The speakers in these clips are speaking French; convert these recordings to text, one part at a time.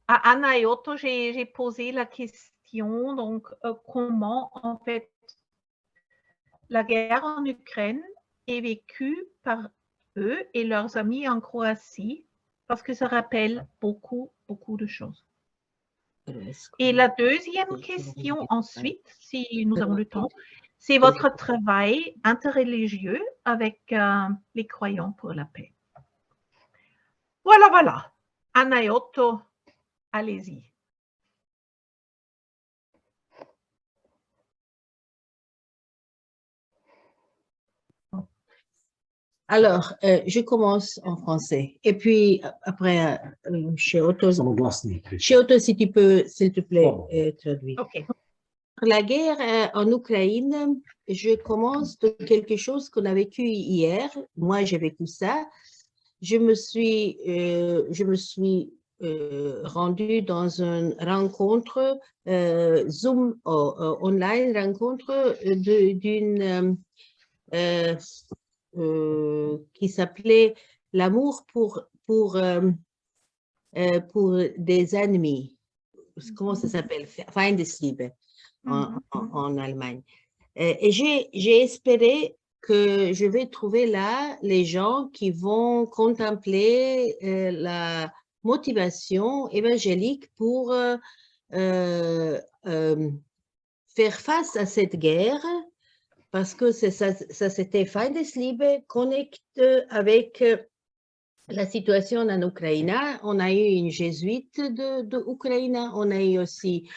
À Anna et Otto, j'ai posé la question, donc comment en fait la guerre en Ukraine est vécue par eux et leurs amis en Croatie, parce que ça rappelle beaucoup, beaucoup de choses. Et la deuxième question ensuite, si nous avons le temps, c'est votre travail interreligieux avec les croyants pour la paix. Voilà, voilà. Anna et Otto, allez-y. Alors, je commence en français. Et puis, après, chez Otto, si tu peux, s'il te plaît, traduire. OK. La guerre en Ukraine, je commence de quelque chose qu'on a vécu hier. Moi, j'ai vécu ça. Je me suis rendue dans une rencontre Zoom online, rencontre d'une qui s'appelait L'amour pour des ennemis. Comment ça s'appelle? Feindesliebe en Allemagne. Et j'ai espéré que je vais trouver là les gens qui vont contempler la motivation évangélique pour faire face à cette guerre, parce que ça c'était Feindesliebe connecte avec la situation en Ukraine. On a eu une jésuite de Ukraine, on a eu aussi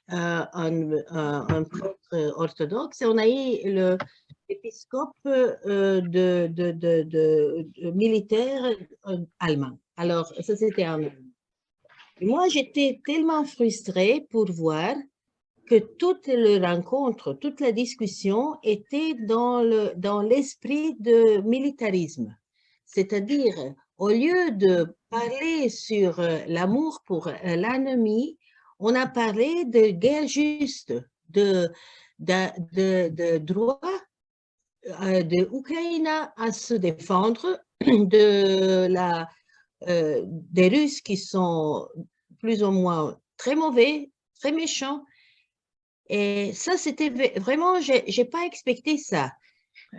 un prêtre orthodoxe, et on a eu l'épiscope militaire allemand. Alors, ça c'était en allemand. Moi, j'étais tellement frustrée pour voir que toute la rencontre, toute la discussion était dans l'esprit de militarisme. C'est-à-dire, au lieu de parler sur l'amour pour l'ennemi, on a parlé de guerre juste, de droit de l'Ukraine à se défendre des Russes qui sont plus ou moins très mauvais, très méchants. Et ça, c'était vraiment, j'ai pas expecté ça.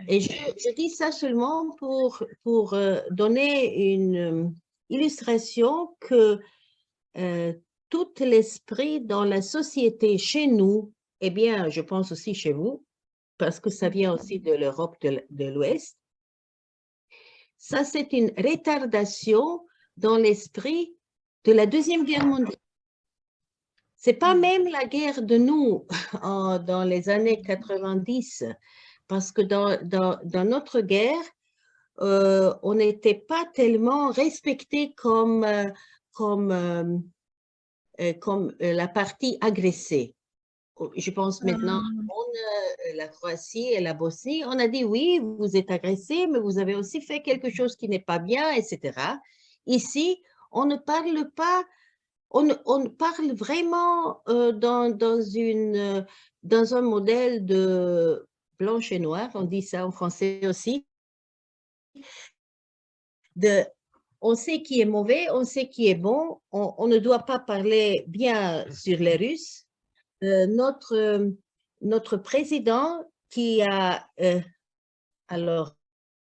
Et je dis ça seulement pour donner une illustration que tout l'esprit dans la société chez nous, eh bien, je pense aussi chez vous, parce que ça vient aussi de l'Europe de l'Ouest, ça, c'est une retardation dans l'esprit de la Deuxième Guerre mondiale. C'est pas même la guerre de nous dans les années 90, parce que dans notre guerre, on n'était pas tellement respecté comme la partie agressée. Je pense maintenant à la Croatie et la Bosnie. On a dit oui, vous êtes agressé, mais vous avez aussi fait quelque chose qui n'est pas bien, etc. Ici, on ne parle pas. On parle vraiment dans un modèle de blanche et noir, on dit ça en français aussi, on sait qui est mauvais, on sait qui est bon, on ne doit pas parler bien sur les Russes. Notre président qui a, alors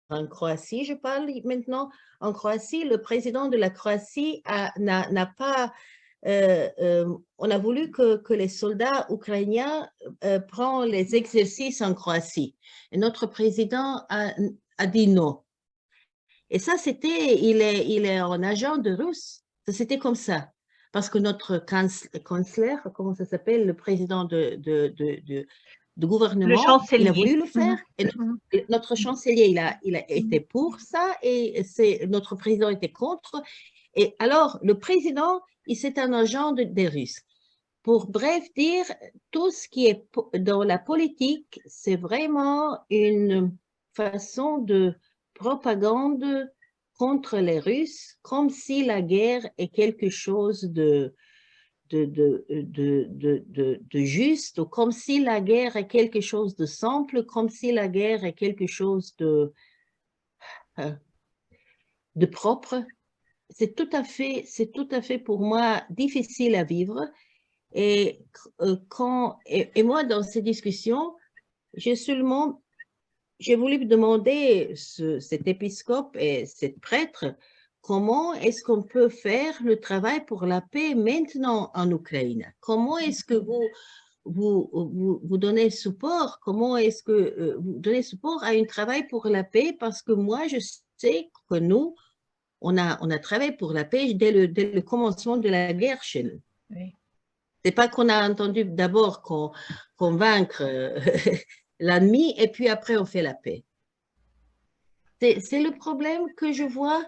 en Croatie, je parle maintenant, en Croatie, le président de la Croatie n'a pas, on a voulu que les soldats ukrainiens prennent les exercices en Croatie. Et notre président a dit non. Et ça, il est un agent de russe. C'était comme ça. Parce que notre kansler, comment ça s'appelle, le président de gouvernement, il a voulu le faire. Et notre chancelier, il a été pour ça et notre président était contre. Et alors, le président, c'est un agent des Russes. Pour bref dire, tout ce qui est dans la politique, c'est vraiment une façon de propagande contre les Russes, comme si la guerre est quelque chose de juste, ou comme si la guerre est quelque chose de simple, comme si la guerre est quelque chose de propre. c'est tout à fait pour moi difficile à vivre. Et, et moi, dans ces discussions, j'ai voulu demander cet épiscope et cet prêtre, comment est-ce qu'on peut faire le travail pour la paix maintenant en Ukraine? Comment est-ce que vous donnez support? Comment est-ce que vous donnez support à un travail pour la paix? Parce que moi, je sais que nous, on a travaillé pour la paix dès le commencement de la guerre chez nous. Oui. C'est pas qu'on a entendu d'abord convaincre l'ennemi et puis après on fait la paix. C'est le problème que je vois.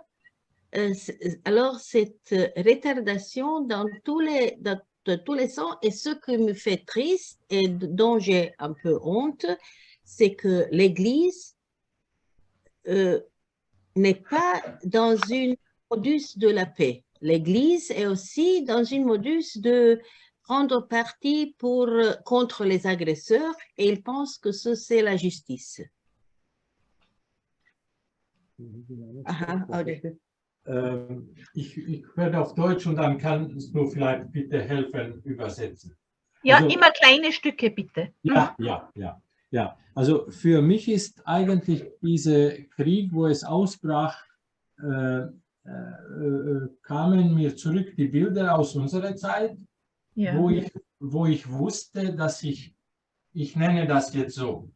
Alors, cette retardation dans tous les sens, et ce qui me fait triste et dont j'ai un peu honte, c'est que l'Église n'est pas dans une modus de la paix. L'Église est aussi dans une modus de prendre parti contre les agresseurs et ils pensent que c'est la justice. Aha, ich werde auf Deutsch und dann kannst du vielleicht bitte helfen übersetzen. Ja, Also, immer kleine Stücke, bitte. Ja. Also für mich ist eigentlich dieser Krieg, wo es ausbrach, kamen mir zurück die Bilder aus unserer Zeit, Ja. wo ich wusste, dass ich nenne das jetzt so,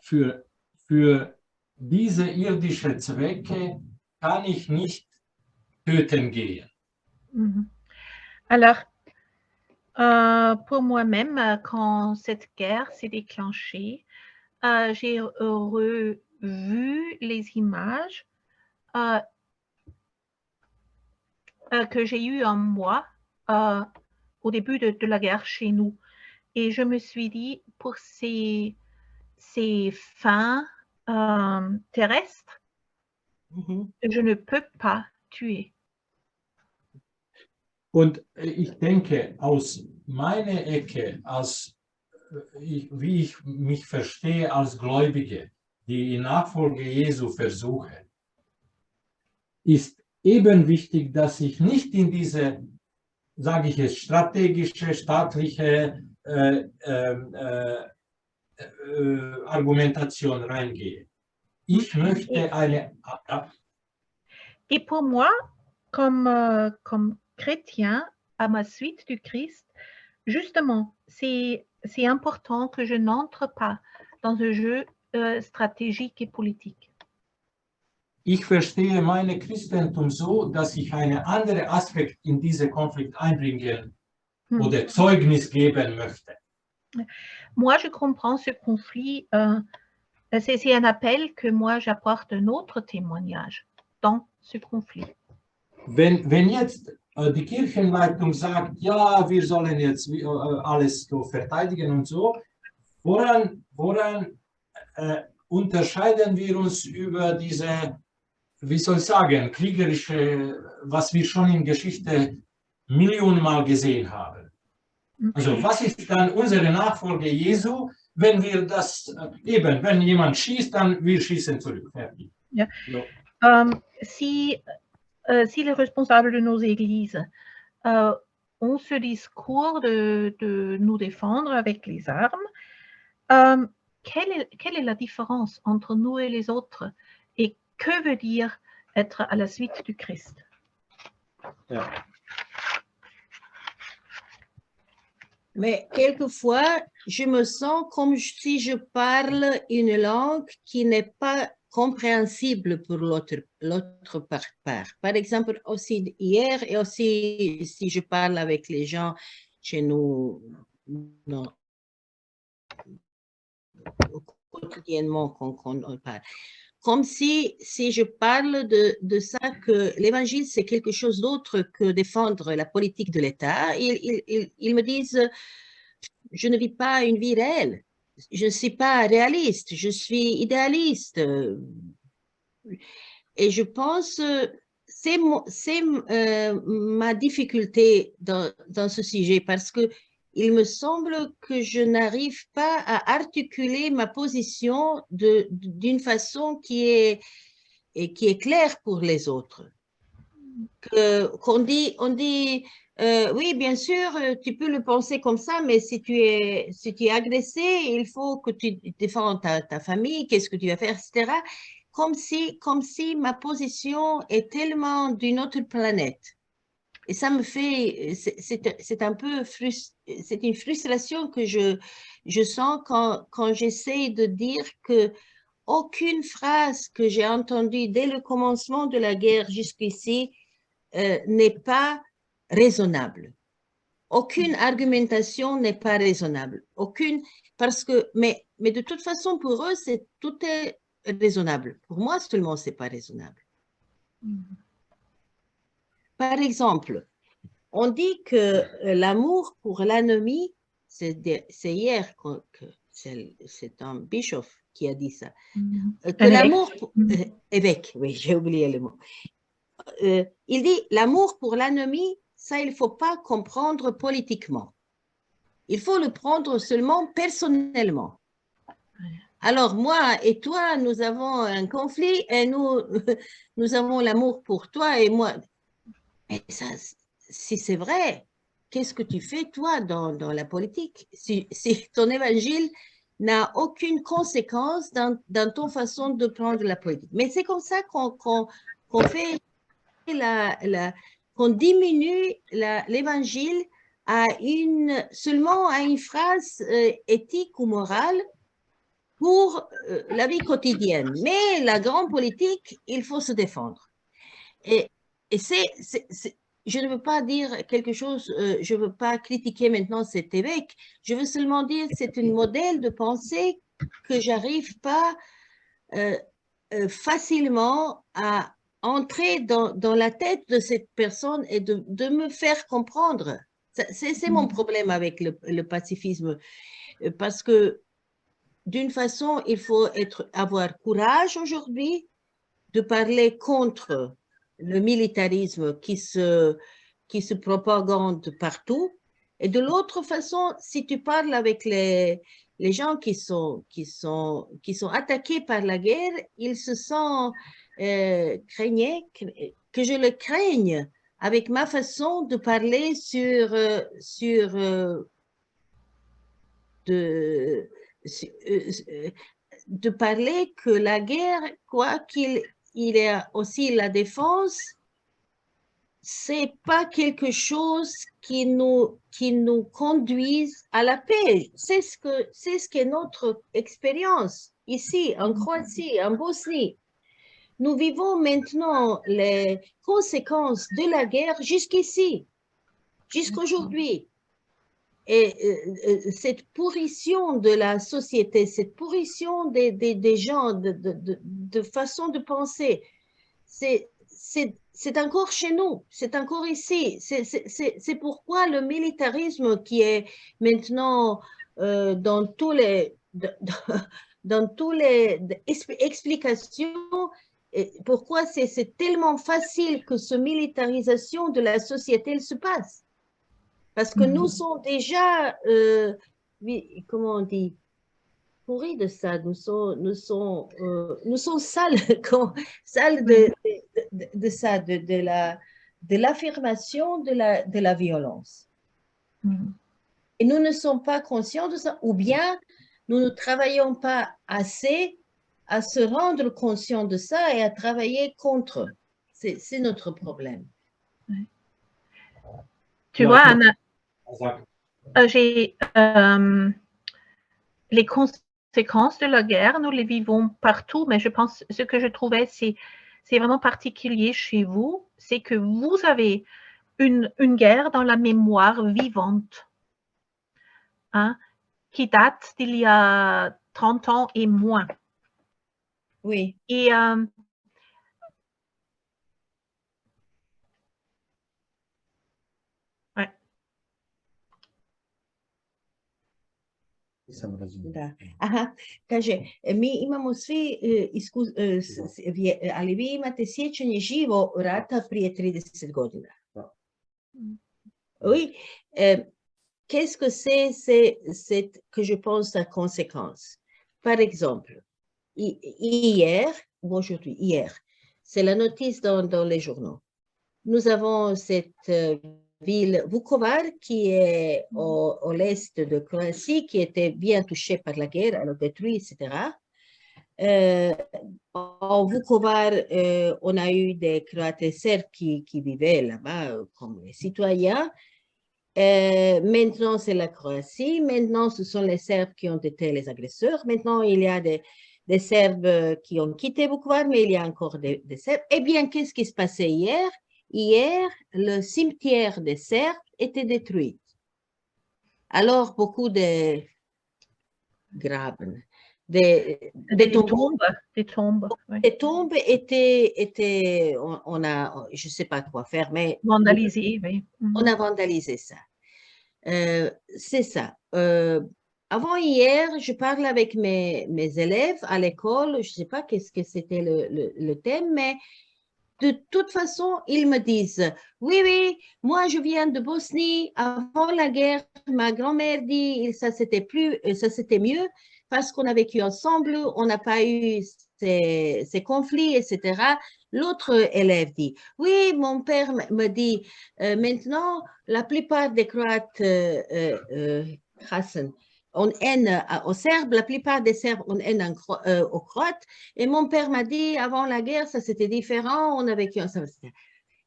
für diese irdische Zwecke kann ich nicht töten gehen. Alors, pour moi-même, quand cette guerre s'est déclenchée, j'ai revu les images que j'ai eues en moi au début de la guerre chez nous. Et je me suis dit, pour ces fins terrestres, je ne peux pas tuer. Und ich denke, aus meiner Ecke, wie ich mich verstehe als Gläubige, die Nachfolge Jesu versuchen, ist eben wichtig, dass ich nicht in diese, sage ich es, strategische, staatliche Argumentation reingehe. Ich möchte eine... Et pour moi, comme chrétien, à ma suite du Christ, justement, c'est important que je n'entre pas dans un jeu stratégique et politique. Ich verstehe meine Christentum so, dass ich einen anderen Aspekt in diesen Konflikt einbringen oder Zeugnis geben möchte. Moi, je comprends ce conflit. C'est un appel que moi, j'apporte un autre témoignage dans ce conflit. Wenn jetzt die Kirchenleitung sagt, ja, wir sollen jetzt alles so verteidigen und so, woran unterscheiden wir uns über diese, wie soll ich sagen, kriegerische, was wir schon in Geschichte Millionenmal gesehen haben? Also was ist dann unsere Nachfolge Jesu, wenn wir das eben, wenn jemand schießt, dann wir schießen zurück. Fertig. Ja. So. Si les responsables de nos églises ont ce discours de nous défendre avec les armes, quelle est la différence entre nous et les autres? Et que veut dire être à la suite du Christ? Ja. Mais quelquefois, je me sens comme si je parle une langue qui n'est pas compréhensible pour l'autre part. Par exemple, aussi hier et aussi si je parle avec les gens chez nous quotidiennement qu'on parle. Comme si je parle de ça, que l'évangile, c'est quelque chose d'autre que défendre la politique de l'État. Ils me disent, je ne vis pas une vie réelle. Je ne suis pas réaliste, je suis idéaliste. Et je pense, c'est ma difficulté dans ce sujet, parce que il me semble que je n'arrive pas à articuler ma position d'une façon qui est claire pour les autres. qu'on dit, oui, bien sûr, tu peux le penser comme ça, mais si tu es agressé, il faut que tu défends ta famille, qu'est-ce que tu vas faire, etc. Comme si ma position est tellement d'une autre planète. Et ça me fait, c'est un peu c'est une frustration que je sens quand j'essaie de dire que aucune phrase que j'ai entendue dès le commencement de la guerre jusqu'ici n'est pas raisonnable. Aucune argumentation n'est pas raisonnable. Mais de toute façon, pour eux, tout est raisonnable. Pour moi, seulement, c'est pas raisonnable. Par exemple, on dit que l'amour pour l'ennemi, c'est hier que c'est un bishop qui a dit ça, que l'amour, évêque, oui, j'ai oublié le mot. Il dit l'amour pour l'ennemi, ça, il ne faut pas comprendre politiquement. Il faut le prendre seulement personnellement. Alors, moi et toi, nous avons un conflit et nous avons l'amour pour toi et moi. Mais ça, si c'est vrai, qu'est-ce que tu fais, toi, dans la politique? Si ton évangile n'a aucune conséquence dans ton façon de prendre la politique. Mais c'est comme ça qu'on fait qu'on diminue l'évangile seulement à une phrase éthique ou morale pour la vie quotidienne. Mais la grande politique, il faut se défendre. Et je ne veux pas dire quelque chose, je ne veux pas critiquer maintenant cet évêque, je veux seulement dire que c'est un modèle de pensée que j'arrive pas facilement à entrer dans la tête de cette personne et de me faire comprendre. C'est mon problème avec le pacifisme, parce que d'une façon, il faut avoir courage aujourd'hui de parler contre le militarisme qui se propagande partout. Et de l'autre façon, si tu parles avec les gens qui sont attaqués par la guerre, ils se sentent craignés, que je le craigne avec ma façon de parler de parler que la guerre, quoi qu'il y ait aussi la défense, c'est pas quelque chose qui nous conduise à la paix. C'est ce qu'est notre expérience ici, en Croatie, en Bosnie. Nous vivons maintenant les conséquences de la guerre jusqu'ici, jusqu'aujourd'hui. Et cette pourrition de la société, cette pourrition des gens, de façon de penser, c'est encore chez nous, c'est encore ici. C'est pourquoi le militarisme qui est maintenant dans tous les explications, pourquoi c'est tellement facile que cette militarisation de la société se passe. Parce que nous sommes déjà, comment on dit, pourris de ça. Nous sommes sales, sales de ça, de l'affirmation de la violence. Et nous ne sommes pas conscients de ça, ou bien nous ne travaillons pas assez à se rendre conscients de ça et à travailler contre. C'est notre problème. Tu vois, Anna, les conséquences de la guerre, nous les vivons partout, mais je pense ce que je trouvais, c'est vraiment particulier chez vous, c'est que vous avez une guerre dans la mémoire vivante, hein, qui date d'il y a 30 ans et moins. Oui. Et ouais. Da. Aha, kaže, mi imamo svi, ali vi imate sjećanje živo rata prije 30 godina. Oui, qu'est-ce que c'est que je pense à conséquence? Par exemple, hier, c'est la notice dans les journaux. nous avons cette ville Vukovar qui est au l'est de Croatie, qui était bien touchée par la guerre, alors détruite, etc. En Vukovar, on a eu des Croates et Serbes qui vivaient là-bas comme les citoyens. Maintenant, c'est la Croatie. Maintenant, ce sont les Serbes qui ont été les agresseurs. Maintenant, il y a des Serbes qui ont quitté Vukovar, mais il y a encore des Serbes. Eh bien, qu'est-ce qui se passait hier? Hier, le cimetière des Serbes était détruit. Alors, beaucoup de graben, des tombeaux. Des tombes, oui. Les tombes étaient je ne sais pas quoi faire, mais Vandalisées, oui. on a vandalisé ça. C'est ça. Avant hier, je parle avec mes élèves à l'école, je ne sais pas qu'est-ce que c'était le thème, mais de toute façon, ils me disent, oui, oui, moi je viens de Bosnie, avant la guerre, ma grand-mère dit, ça c'était mieux parce qu'on a vécu ensemble, on n'a pas eu ces conflits, etc. L'autre élève dit, oui, mon père me dit, maintenant, la plupart des Croates, on haine aux Serbes, la plupart des Serbes on haine aux Croates, et mon père m'a dit, avant la guerre, ça c'était différent, on a vécu ensemble.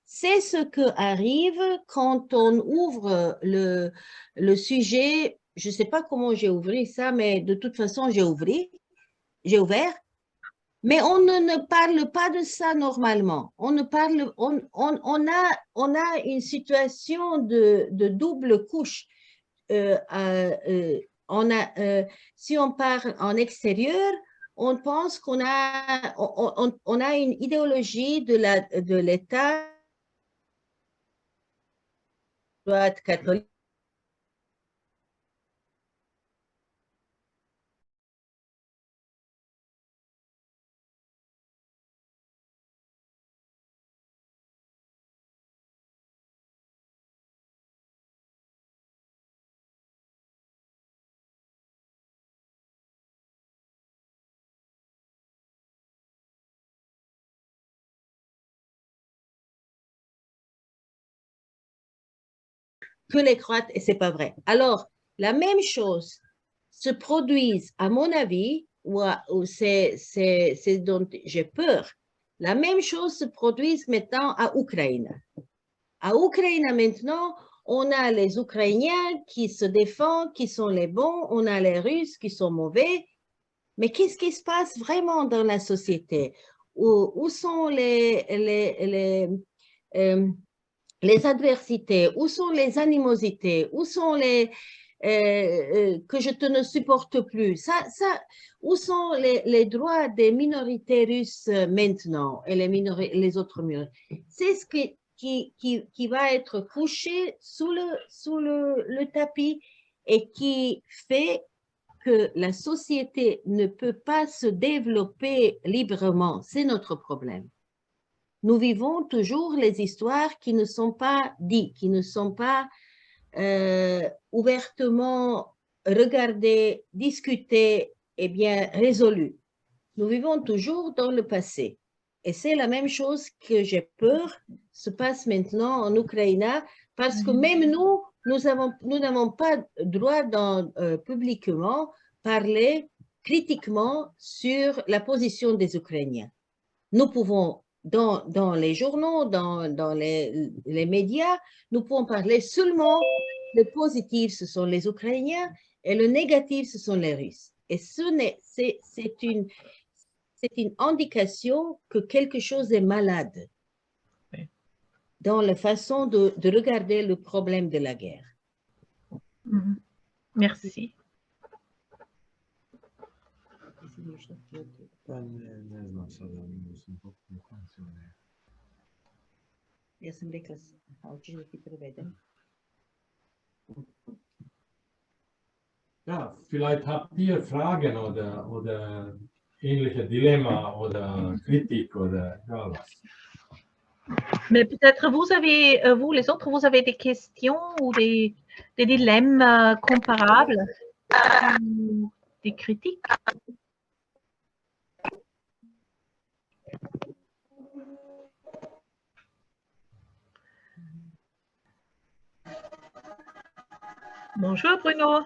C'est ce qui arrive quand on ouvre le sujet. Je ne sais pas comment j'ai ouvert ça, mais de toute façon, j'ai ouvert. Mais on ne parle pas de ça normalement. On a une situation de double couche. Si on parle en extérieur, on pense qu'on a, on a une idéologie de l'État catholique. Que les Croates, et c'est pas vrai. Alors, la même chose se produise, à mon avis, ou c'est dont j'ai peur, la même chose se produise maintenant à Ukraine. À Ukraine, maintenant, on a les Ukrainiens qui se défendent, qui sont les bons, on a les Russes qui sont mauvais. Mais qu'est-ce qui se passe vraiment dans la société? Où sont les adversités? Où sont les animosités? Où sont que je te ne supporte plus? Où sont les droits des minorités russes maintenant et les autres minorités? C'est ce qui va être couché sous le tapis et qui fait que la société ne peut pas se développer librement. C'est notre problème. Nous vivons toujours les histoires qui ne sont pas dites, qui ne sont pas ouvertement regardées, discutées et bien résolues. Nous vivons toujours dans le passé. Et c'est la même chose que j'ai peur se passe maintenant en Ukraine, parce que même nous n'avons pas droit publiquement parler critiquement sur la position des Ukrainiens. Nous pouvons, dans les journaux, dans les médias, nous pouvons parler seulement le positif, ce sont les Ukrainiens, et le négatif, ce sont les Russes. Et c'est une indication que quelque chose est malade dans la façon de regarder le problème de la guerre. Merci. Ja sam rekla, hoćeš da ti prevedem? Ja, vielleicht habt ihr Fragen oder ähnliche Dilemma oder Kritik oder egal was. Mais peut-être vous les autres, vous avez des questions ou des dilemmes comparables, des critiques. Bonjour Bruno.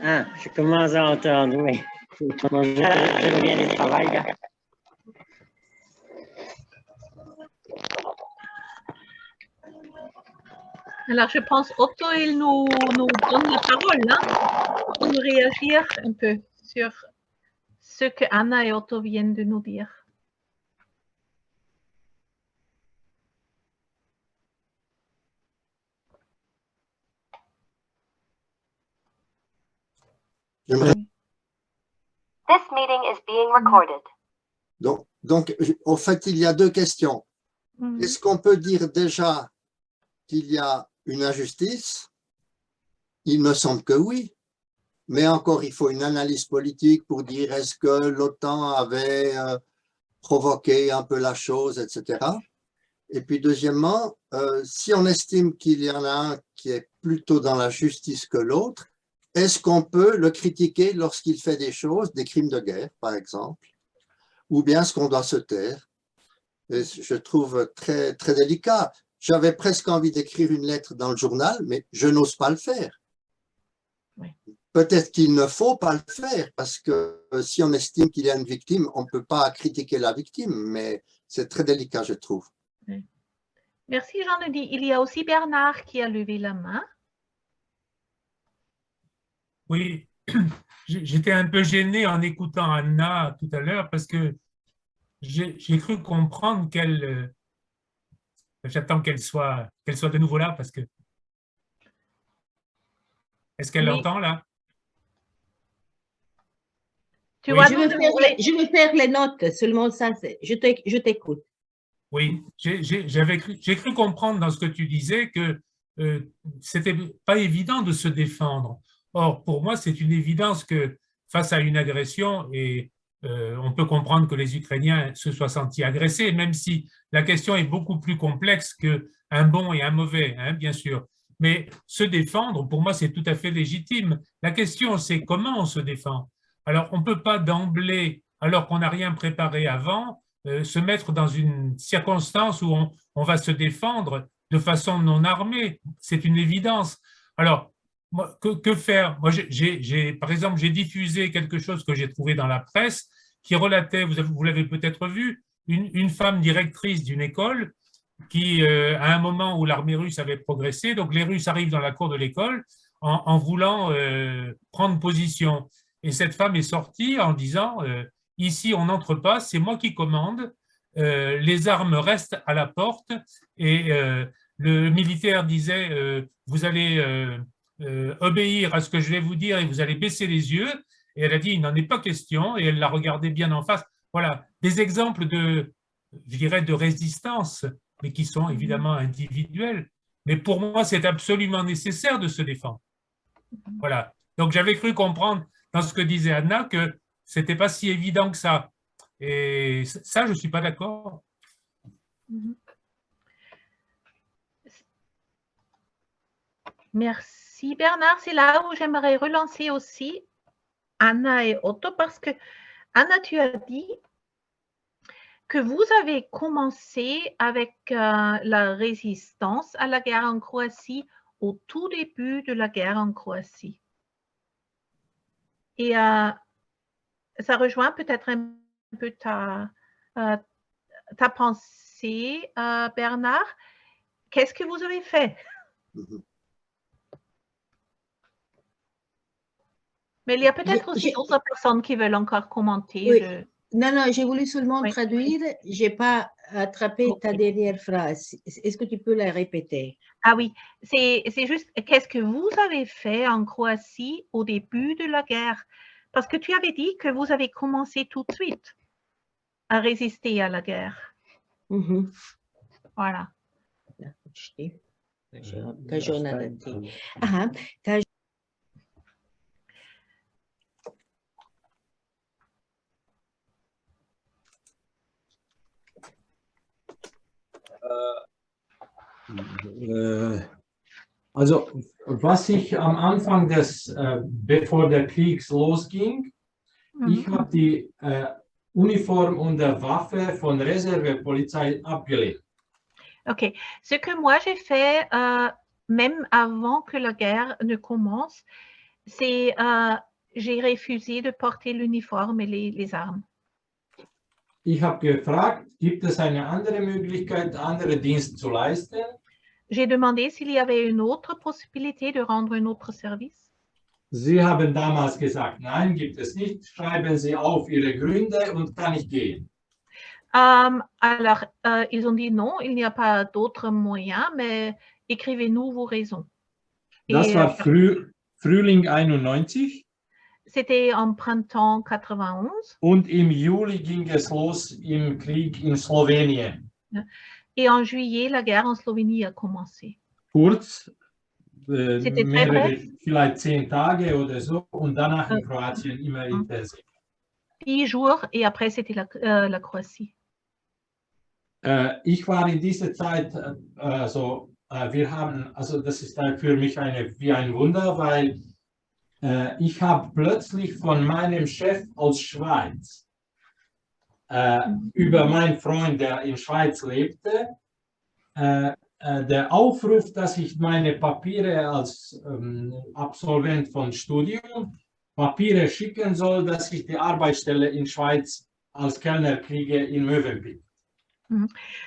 Ah, je commence à entendre, oui. Bon, je reviens du travail, là. Alors, je pense Otto, il nous donne la parole, hein, pour nous réagir un peu sur ce que Anna et Otto viennent de nous dire. This meeting is being recorded. Donc, en fait, il y a deux questions. Mhm. Est-ce qu'on peut dire déjà qu'il y a une injustice? Il me semble que oui. Mais encore, il faut une analyse politique pour dire est-ce que l'OTAN avait provoqué un peu la chose, etc. Et puis, deuxièmement, si on estime qu'il y en a un qui est plutôt dans la justice que l'autre, est-ce qu'on peut le critiquer lorsqu'il fait des choses, des crimes de guerre, par exemple, ou bien est-ce qu'on doit se taire? Et je trouve très, très délicat. J'avais presque envie d'écrire une lettre dans le journal, mais je n'ose pas le faire. Oui. Peut-être qu'il ne faut pas le faire, parce que si on estime qu'il y a une victime, on ne peut pas critiquer la victime, mais c'est très délicat, je trouve. Oui. Merci Jean-Denis. Il y a aussi Bernard qui a levé la main. Oui, j'étais un peu gêné en écoutant Anna tout à l'heure parce que j'ai cru comprendre qu'elle... J'attends qu'elle soit de nouveau là parce que... Est-ce qu'elle Oui. l'entend là? Tu Oui. vois, Je veux faire les notes, seulement ça, je t'écoute. Oui, j'ai cru comprendre dans ce que tu disais que c'était pas évident de se défendre. Or, pour moi, c'est une évidence que face à une agression, et on peut comprendre que les Ukrainiens se soient sentis agressés, même si la question est beaucoup plus complexe qu'un bon et un mauvais, hein, bien sûr. Mais se défendre, pour moi, c'est tout à fait légitime. La question, c'est comment on se défend. Alors, on ne peut pas d'emblée, alors qu'on n'a rien préparé avant, se mettre dans une circonstance où on va se défendre de façon non armée. C'est une évidence. Alors, moi, que faire? Moi, par exemple, j'ai diffusé quelque chose que j'ai trouvé dans la presse qui relatait, vous l'avez peut-être vu, une femme directrice d'une école qui, à un moment où l'armée russe avait progressé, donc les Russes arrivent dans la cour de l'école en voulant prendre position. Et cette femme est sortie en disant ici, on n'entre pas, c'est moi qui commande, les armes restent à la porte. Et le militaire disait, vous allez obéir à ce que je vais vous dire et vous allez baisser les yeux. Et elle a dit, il n'en est pas question, et elle l'a regardé bien en face. Voilà, des exemples je dirais, de résistance, mais qui sont évidemment individuels. Mais pour moi, c'est absolument nécessaire de se défendre. Voilà. Donc, j'avais cru comprendre dans ce que disait Anna que ce n'était pas si évident que ça. Et ça, je ne suis pas d'accord. Merci Bernard. C'est là où j'aimerais relancer aussi Anna et Otto parce que Anna, tu as dit que vous avez commencé avec la résistance à la guerre en Croatie au tout début de la guerre en Croatie. Et ça rejoint peut-être un peu ta pensée, Bernard. Qu'est-ce que vous avez fait? Mais il y a peut-être aussi d'autres personnes qui veulent encore commenter. Oui. Non, j'ai voulu seulement Oui. traduire. Je n'ai pas attrapé ta dernière phrase. Est-ce que tu peux la répéter? Ah oui, c'est juste, qu'est-ce que vous avez fait en Croatie au début de la guerre? Parce que tu avais dit que vous avez commencé tout de suite à résister à la guerre. Voilà. Also, was ich am Anfang bevor der Krieg losging, ich habe die Uniform und der Waffe von Reservepolizei abgelegt. Ok. Ce que moi j'ai fait même avant que la guerre ne commence, j'ai refusé de porter l'uniforme et les armes. Ich habe gefragt, gibt es eine andere Möglichkeit, andere Dienst zu leisten? J'ai demandé s'il y avait une autre possibilité de rendre un autre service. Sie haben damals gesagt, nein, gibt es nicht. Schreiben Sie auf Ihre Gründe und kann ich gehen. Alors, ils ont dit non, il n'y a pas d'autre moyen, mais écrivez-nous vos raisons. Das war Frühling 91 C'était en printemps 91 und im Juli ging es los im Krieg in Slowenien. et en juillet, la guerre en Slovénie a commencé. Kurz, C'était très mehrere, bref. vielleicht 10 Tage oder so und danach in Kroatien immer intensiv. 10 jours et après, c'était la Croatie. Ich war in dieser Zeit wir haben, also das ist für mich wie ein Wunder, weil ich habe plötzlich von meinem Chef aus Schweiz über meinen Freund, der in Schweiz lebte, der Aufruf, dass ich meine Papiere als Absolvent von Studium, Papiere schicken soll, dass ich die Arbeitsstelle in Schweiz als Kellner kriege in Mövenpick.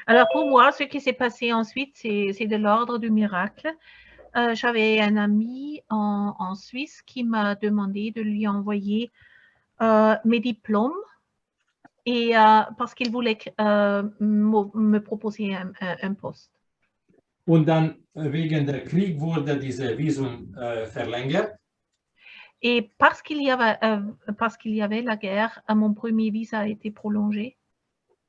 Alors pour moi, ce qui s'est passé ensuite, c'est de l'ordre du miracle. J'avais un ami en Suisse qui m'a demandé de lui envoyer mes diplômes et parce qu'il voulait me proposer un poste. Und dann wegen der Krieg wurde diese Visum verlängert. Et parce qu'il y avait la guerre, mon premier visa a été prolongé.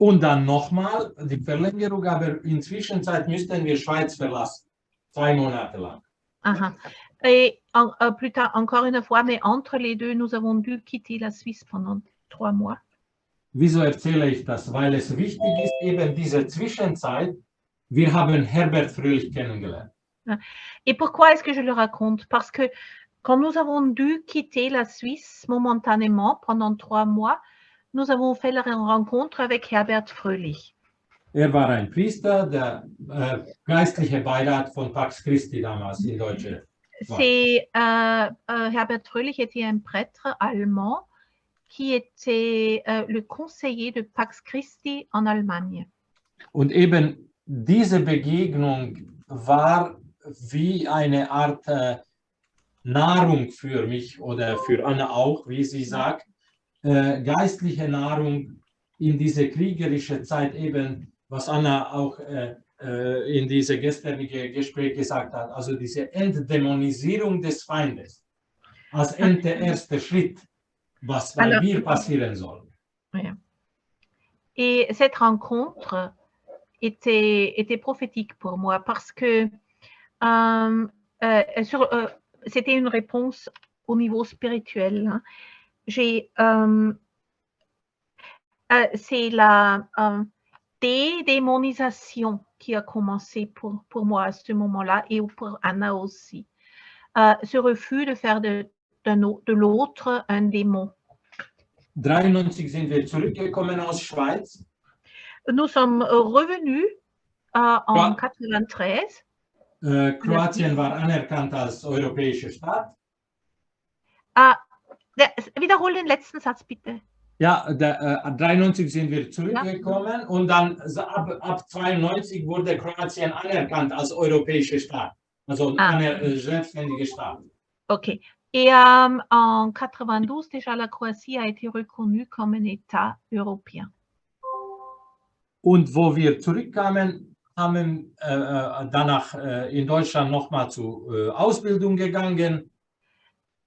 Und dann nochmal die Verlängerung, aber inzwischen müssten wir Schweiz verlassen. 2 Monate lang. Et plus tard, encore une fois, mais entre les deux, nous avons dû quitter la Suisse pendant 3 mois. Wieso erzähle ich das? Weil es wichtig ist, eben diese Zwischenzeit, wir haben Herbert Fröhlich kennengelernt. Et pourquoi est-ce que je le raconte? Parce que quand nous avons dû quitter la Suisse momentanément pendant 3 mois, nous avons fait la rencontre avec Herbert Fröhlich. War ein Priester, der geistliche Beirat von Pax Christi damals in Deutschland. Herbert Fröhlich était un prêtre allemand qui était le conseiller de Pax Christi en Allemagne. Und eben diese Begegnung war wie eine Art Nahrung für mich oder für Anna auch, wie sie sagt, geistliche Nahrung in diese kriegerische Zeit eben, was Anna auch in diese gestrige Gespräch gesagt hat, also diese Entdämonisierung des Feindes als der erste Schritt, was bei mir passieren soll. Ja. Et cette rencontre était prophétique pour moi parce que c'était une réponse au niveau spirituel. Hein. C'est la dédémonisation qui a commencé pour moi à ce moment-là et pour Anna aussi. Ce refus de faire de l'autre un démon. 93 sind wir zurückgekommen aus Schweiz. Nous sommes revenus en 93. Kroatien war anerkannt als europäischer Staat. Wiederhol den letzten Satz bitte. Ja, 93 sind wir zurückgekommen und dann ab 92 wurde Kroatien anerkannt als europäischer Staat, also ein selbstständiger Staat. Ok. Et en 92, déjà, la Croatie a été reconnue comme un État européen. Und wo wir zurückkamen, haben danach in Deutschland nochmal zur Ausbildung gegangen.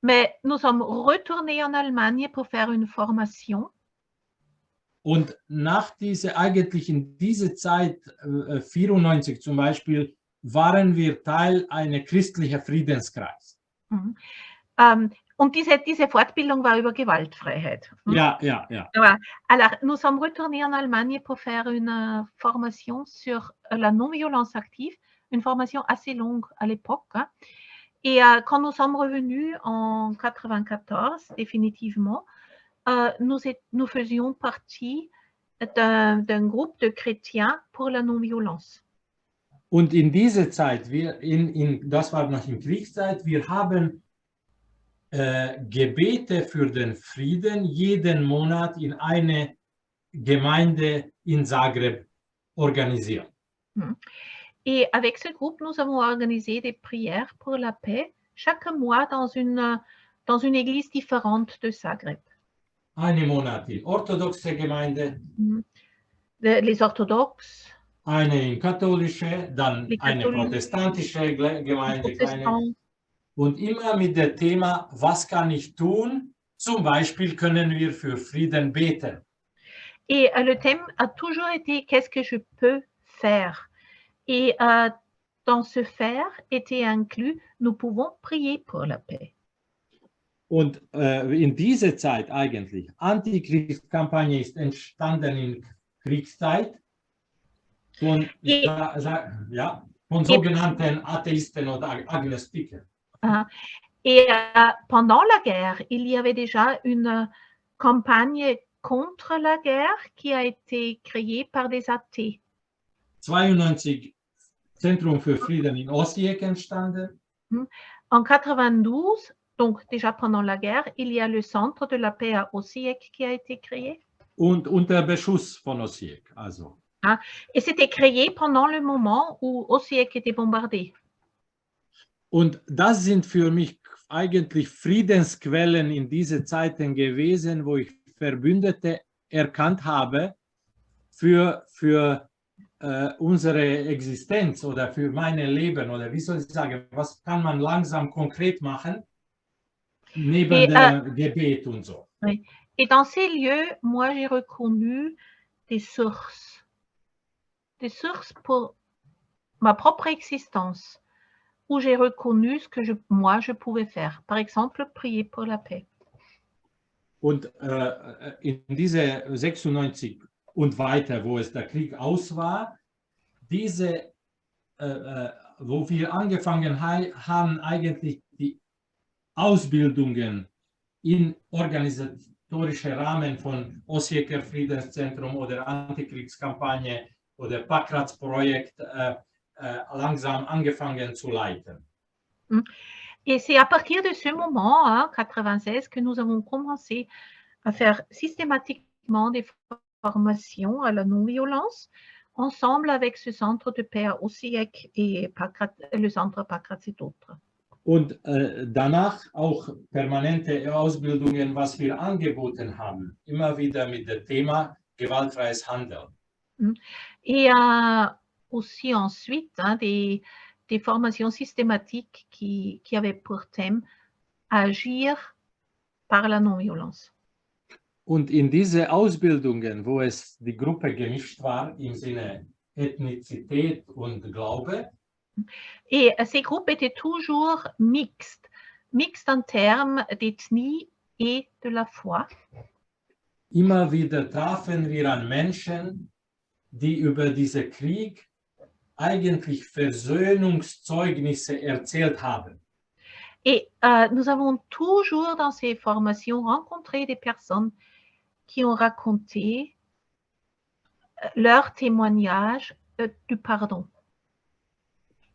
Mais nous sommes retournés en Allemagne pour faire une formation. Und eigentlich in dieser Zeit, 94 zum Beispiel, waren wir Teil eines christlichen Friedenskreis. Und diese Fortbildung war über Gewaltfreiheit. Ja. Alors, nous sommes retournés en Allemagne pour faire une formation sur la non-violence active, une formation assez longue à l'époque. Hein. Et quand nous sommes revenus en 94, définitivement, nous faisions partie d'un groupe de chrétiens pour la non-violence. Und in dieser Zeit, das war noch in Kriegszeit, wir haben Gebete für den Frieden jeden Monat in eine Gemeinde in Zagreb organisiert. Et avec ce groupe, nous avons organisé des prières pour la paix chaque mois dans une église différente de Zagreb. Einen Monat in orthodoxe Gemeinde, Les orthodoxes, eine in katholische, dann les eine catholiques, protestantische les Gemeinde, kleine, protestants. und immer mit dem Thema, was kann ich tun? Zum Beispiel können wir für Frieden beten. Et le thème a toujours été qu'est-ce que je peux faire? Et dans ce faire était inclus, nous pouvons prier pour la paix. Und in dieser Zeit eigentlich, Antikriegskampagne ist entstanden in Kriegszeit von, von sogenannten Atheisten oder Agnostiker. Et pendant la guerre, il y avait déjà une campagne contre la guerre qui a été créée par des athées. 92 Zentrum für Frieden in Osijek entstanden. En 92, donc déjà pendant la guerre, il y a le centre de la paix à Osijek qui a été créé. Und unter Beschuss von Osijek, also. Et c'était créé pendant le moment où Osijek était bombardé. Und das sind für mich eigentlich Friedensquellen in diese Zeiten gewesen, wo ich Verbündete erkannt habe für unsere Existenz oder für mein Leben, oder wie soll ich sagen, was kann man langsam konkret machen, neben dem Gebet und so. Oui. Et dans ces lieux, moi j'ai reconnu des sources pour ma propre existence, où j'ai reconnu ce que moi je pouvais faire. Par exemple, prier pour la paix. Und in diese 96 und weiter, wo es der Krieg aus war, diese, wo wir angefangen haben, eigentlich die Ausbildungen in organisatorische Rahmen von Osijeker Friedenszentrum oder Antikriegskampagne oder Pakrac-Projekt langsam angefangen zu leiten. Et c'est à partir de ce moment, en 96, que nous avons commencé à faire systématiquement des formations à la non-violence, ensemble avec ce centre de paix à Osijek et le centre Pakrac et d'autres. Und danach auch permanente Ausbildungen, was wir angeboten haben, immer wieder mit dem Thema gewaltfreies Handeln. Et aussi ensuite des formations systématiques qui avaient pour thème agir par la non-violence. Und in diese Ausbildungen, wo es die Gruppe gemischt war, im Sinne Ethnizität und Glaube. Et ces groupes étaient toujours mixtes en termes d'ethnie et de la foi. Immer wieder trafen wir an Menschen, die über diesen Krieg eigentlich Versöhnungszeugnisse erzählt haben. Et nous avons toujours dans ces formations rencontré des personnes qui ont raconté leur témoignage du pardon.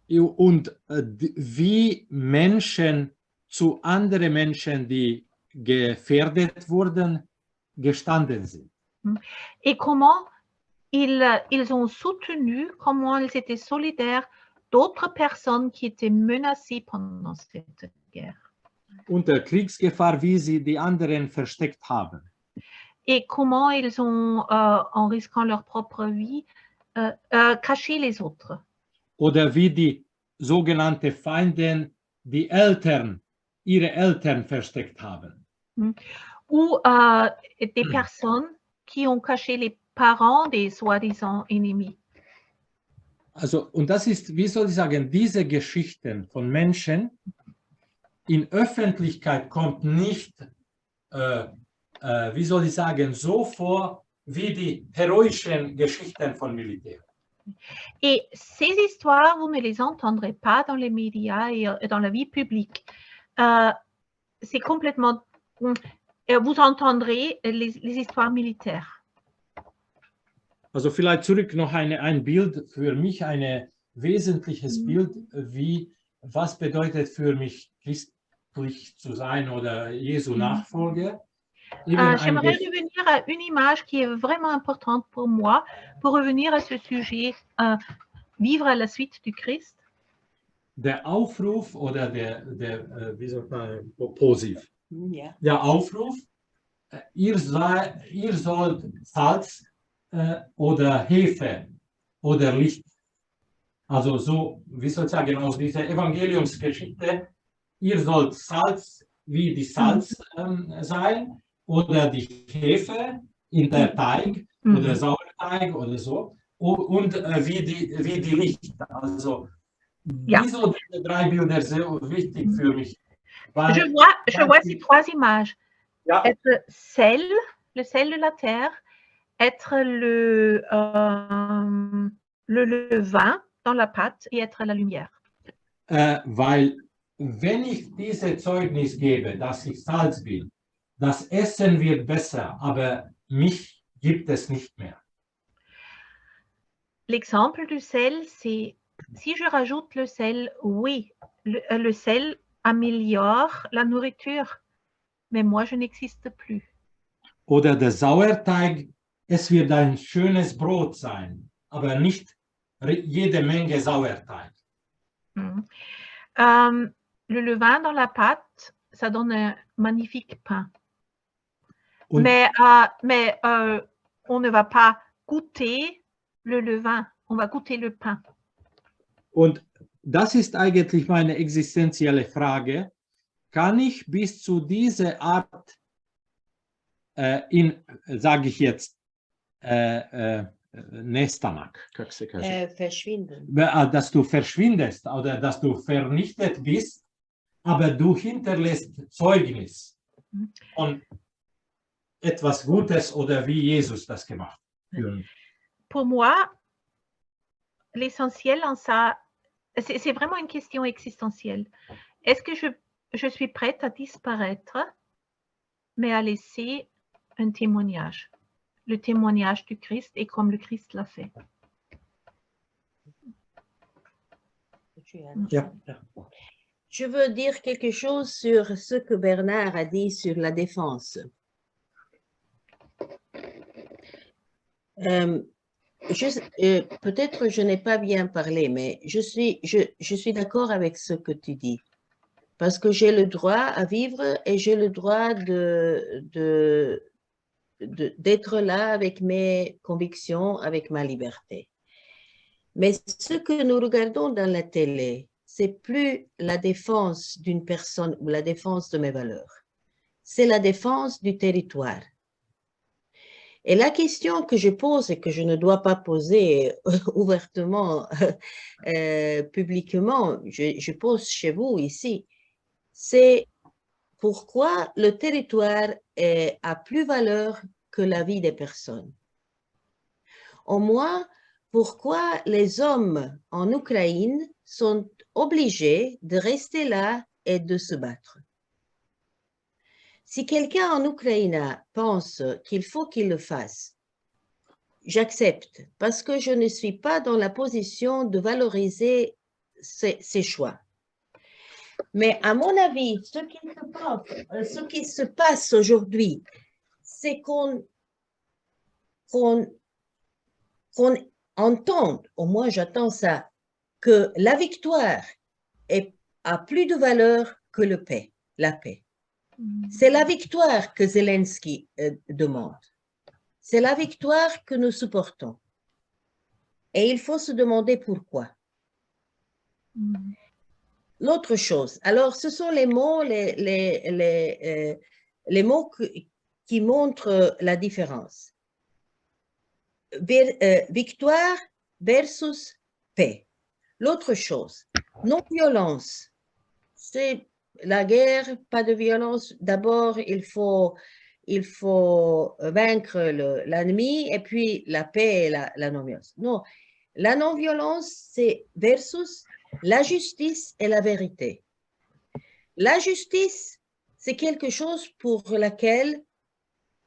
Und wie Menschen zu anderen Menschen, die gefährdet wurden, gestanden sind. Et comment ils ont soutenu, comment ils étaient solidaires d'autres personnes qui étaient menacées pendant cette guerre. Unter Kriegsgefahr, wie sie die anderen versteckt haben. Et comment ils ont, en risquant leur propre vie, caché les autres. Oder wie die sogenannte Feinden die Eltern, ihre Eltern versteckt haben. Ou des personnes qui ont caché les parents des soi-disant ennemis. Also, und das ist, wie soll ich sagen, diese Geschichten von Menschen in Öffentlichkeit kommt nicht, wie soll ich sagen, so vor wie die heroischen Geschichten von Militär. Et ces histoires, vous ne les entendrez pas dans les médias et dans la vie publique. C'est complètement... Vous entendrez les histoires militaires. Also vielleicht zurück noch ein Bild für mich, eine wesentliches Bild, was bedeutet für mich, christlich zu sein oder Jesu Nachfolger. J'aimerais revenir à une image qui est vraiment importante pour moi, pour revenir à ce sujet, vivre à la suite du Christ. Der Aufruf oder wie soll man, positiv, der Aufruf, ihr sollt Salz oder Hefe oder Licht, also so, wie soll ich sagen, aus dieser Evangeliumsgeschichte, ihr sollt Salz wie die Salz sein oder die Hefe in der Teig oder Sauerteig oder so und wie die Licht, also wieso diese drei Bilder so wichtig für mich? Weil, je vois ces trois images. Ja. Être sel, le sel de la terre, être le levain dans la pâte et être la lumière. Weil wenn ich diese Zeugnis gebe, dass ich Salz bin, das Essen wird besser, aber mich gibt es nicht mehr. L'exemple du sel, c'est si je rajoute le sel, oui, le sel améliore la nourriture, mais moi, je n'existe plus. Oder der Sauerteig, es wird ein schönes Brot sein, aber nicht jede Menge Sauerteig. Le levain dans la pâte, ça donne un magnifique pain. Und, Mais on ne va pas goûter le levain, on va goûter le pain. und das ist eigentlich meine existenzielle Frage. Kann ich bis zu dieser Art, sage ich jetzt, Nestanak, Verschwinden. dass du verschwindest oder dass du vernichtet bist, aber du hinterlässt Zeugnis von etwas Gutes oder wie Jesus das gemacht hat. Pour moi, l'essentiel en ça, c'est vraiment une question existentielle. Est-ce que je suis prête à disparaître, mais à laisser un témoignage, le témoignage du Christ et comme le Christ l'a fait. Ja. Je veux dire quelque chose sur ce que Bernard a dit sur la défense. Peut-être je n'ai pas bien parlé, mais je suis d'accord avec ce que tu dis. Parce que j'ai le droit à vivre et j'ai le droit d'être là avec mes convictions, avec ma liberté. Mais ce que nous regardons dans la télé, c'est plus la défense d'une personne ou la défense de mes valeurs. C'est la défense du territoire. Et la question que je pose et que je ne dois pas poser ouvertement, publiquement, je pose chez vous ici, c'est pourquoi le territoire a plus valeur que la vie des personnes. Au moins, pourquoi les hommes en Ukraine sont obligés de rester là et de se battre. Si quelqu'un en Ukraine pense qu'il faut qu'il le fasse, j'accepte parce que je ne suis pas dans la position de valoriser ses choix. Mais à mon avis, ce qui se passe aujourd'hui, c'est qu'on entende, au moins j'attends ça, que la victoire a plus de valeur que la paix. C'est la victoire que Zelensky demande. C'est la victoire que nous supportons. Et il faut se demander pourquoi. L'autre chose, alors ce sont les mots, les mots qui montrent la différence. Victoire versus paix. L'autre chose, non-violence, c'est la guerre, pas de violence. D'abord, il faut vaincre l'ennemi et puis la paix et la non-violence. Non, la non-violence, c'est versus la justice et la vérité. La justice, c'est quelque chose pour laquelle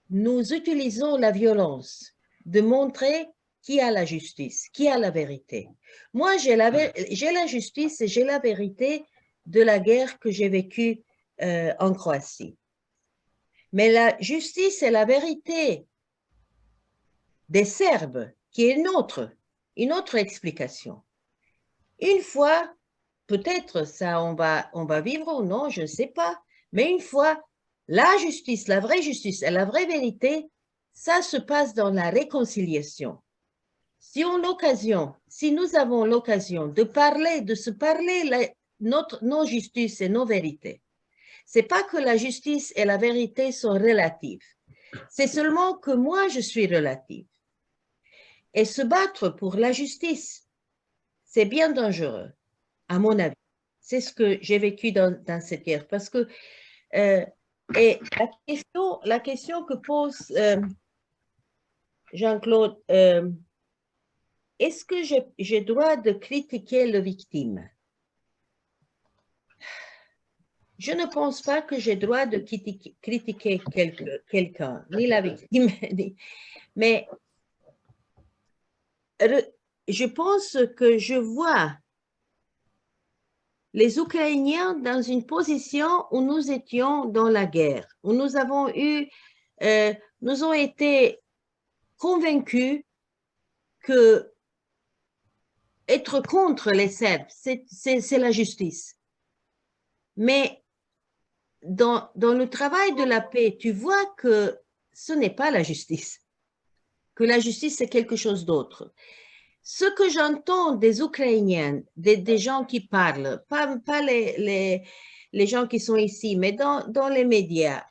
nous utilisons la violence, de montrer qui a la justice, qui a la vérité. Moi, j'ai la justice et j'ai la vérité de la guerre que j'ai vécue en Croatie. Mais la justice et la vérité des Serbes, qui est une autre explication. Une fois, peut-être ça, on va vivre ou non, je ne sais pas, mais une fois, la justice, la vraie justice et la vraie vérité, ça se passe dans la réconciliation. Si nous avons l'occasion de se parler nos justices et nos vérités, c'est pas que la justice et la vérité sont relatives, c'est seulement que moi je suis relative. Et se battre pour la justice, c'est bien dangereux, à mon avis. C'est ce que j'ai vécu dans cette guerre. Parce que et la question que pose Jean-Claude, est-ce que j'ai droit de critiquer la victime? Je ne pense pas que j'ai droit de critiquer quelqu'un, ni la victime, mais je pense que je vois les Ukrainiens dans une position où nous étions dans la guerre, où nous avons été convaincus que être contre les Serbes, c'est la justice. Mais dans le travail de la paix, tu vois que ce n'est pas la justice, que la justice, c'est quelque chose d'autre. Ce que j'entends des Ukrainiens, des gens qui parlent, pas les gens qui sont ici, mais dans les médias,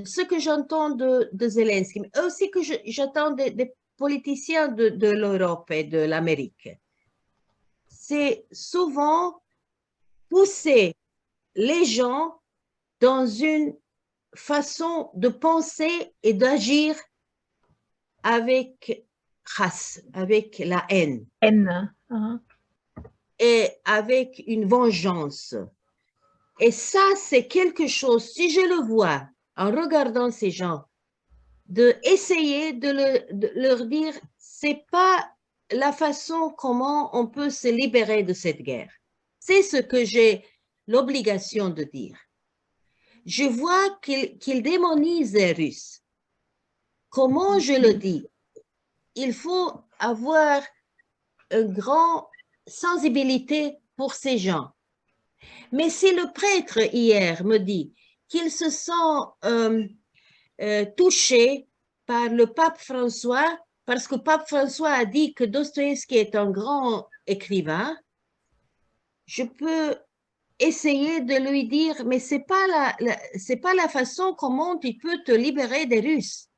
ce que j'entends de Zelensky, aussi que j'entends des politiciens de l'Europe et de l'Amérique, c'est souvent pousser les gens dans une façon de penser et d'agir avec race, avec la haine. Et avec une vengeance. Et ça, c'est quelque chose, si je le vois en regardant ces gens, d'essayer de leur dire, c'est pas la façon comment on peut se libérer de cette guerre. C'est ce que j'ai l'obligation de dire. Je vois qu'ils démonisent les Russes. Comment je le dis? Il faut avoir une grande sensibilité pour ces gens. Mais si le prêtre hier me dit qu'il se sent touché par le pape François, parce que pape François a dit que Dostoïevski est un grand écrivain, je peux essayer de lui dire, mais c'est pas la façon comment tu peux te libérer des Russes.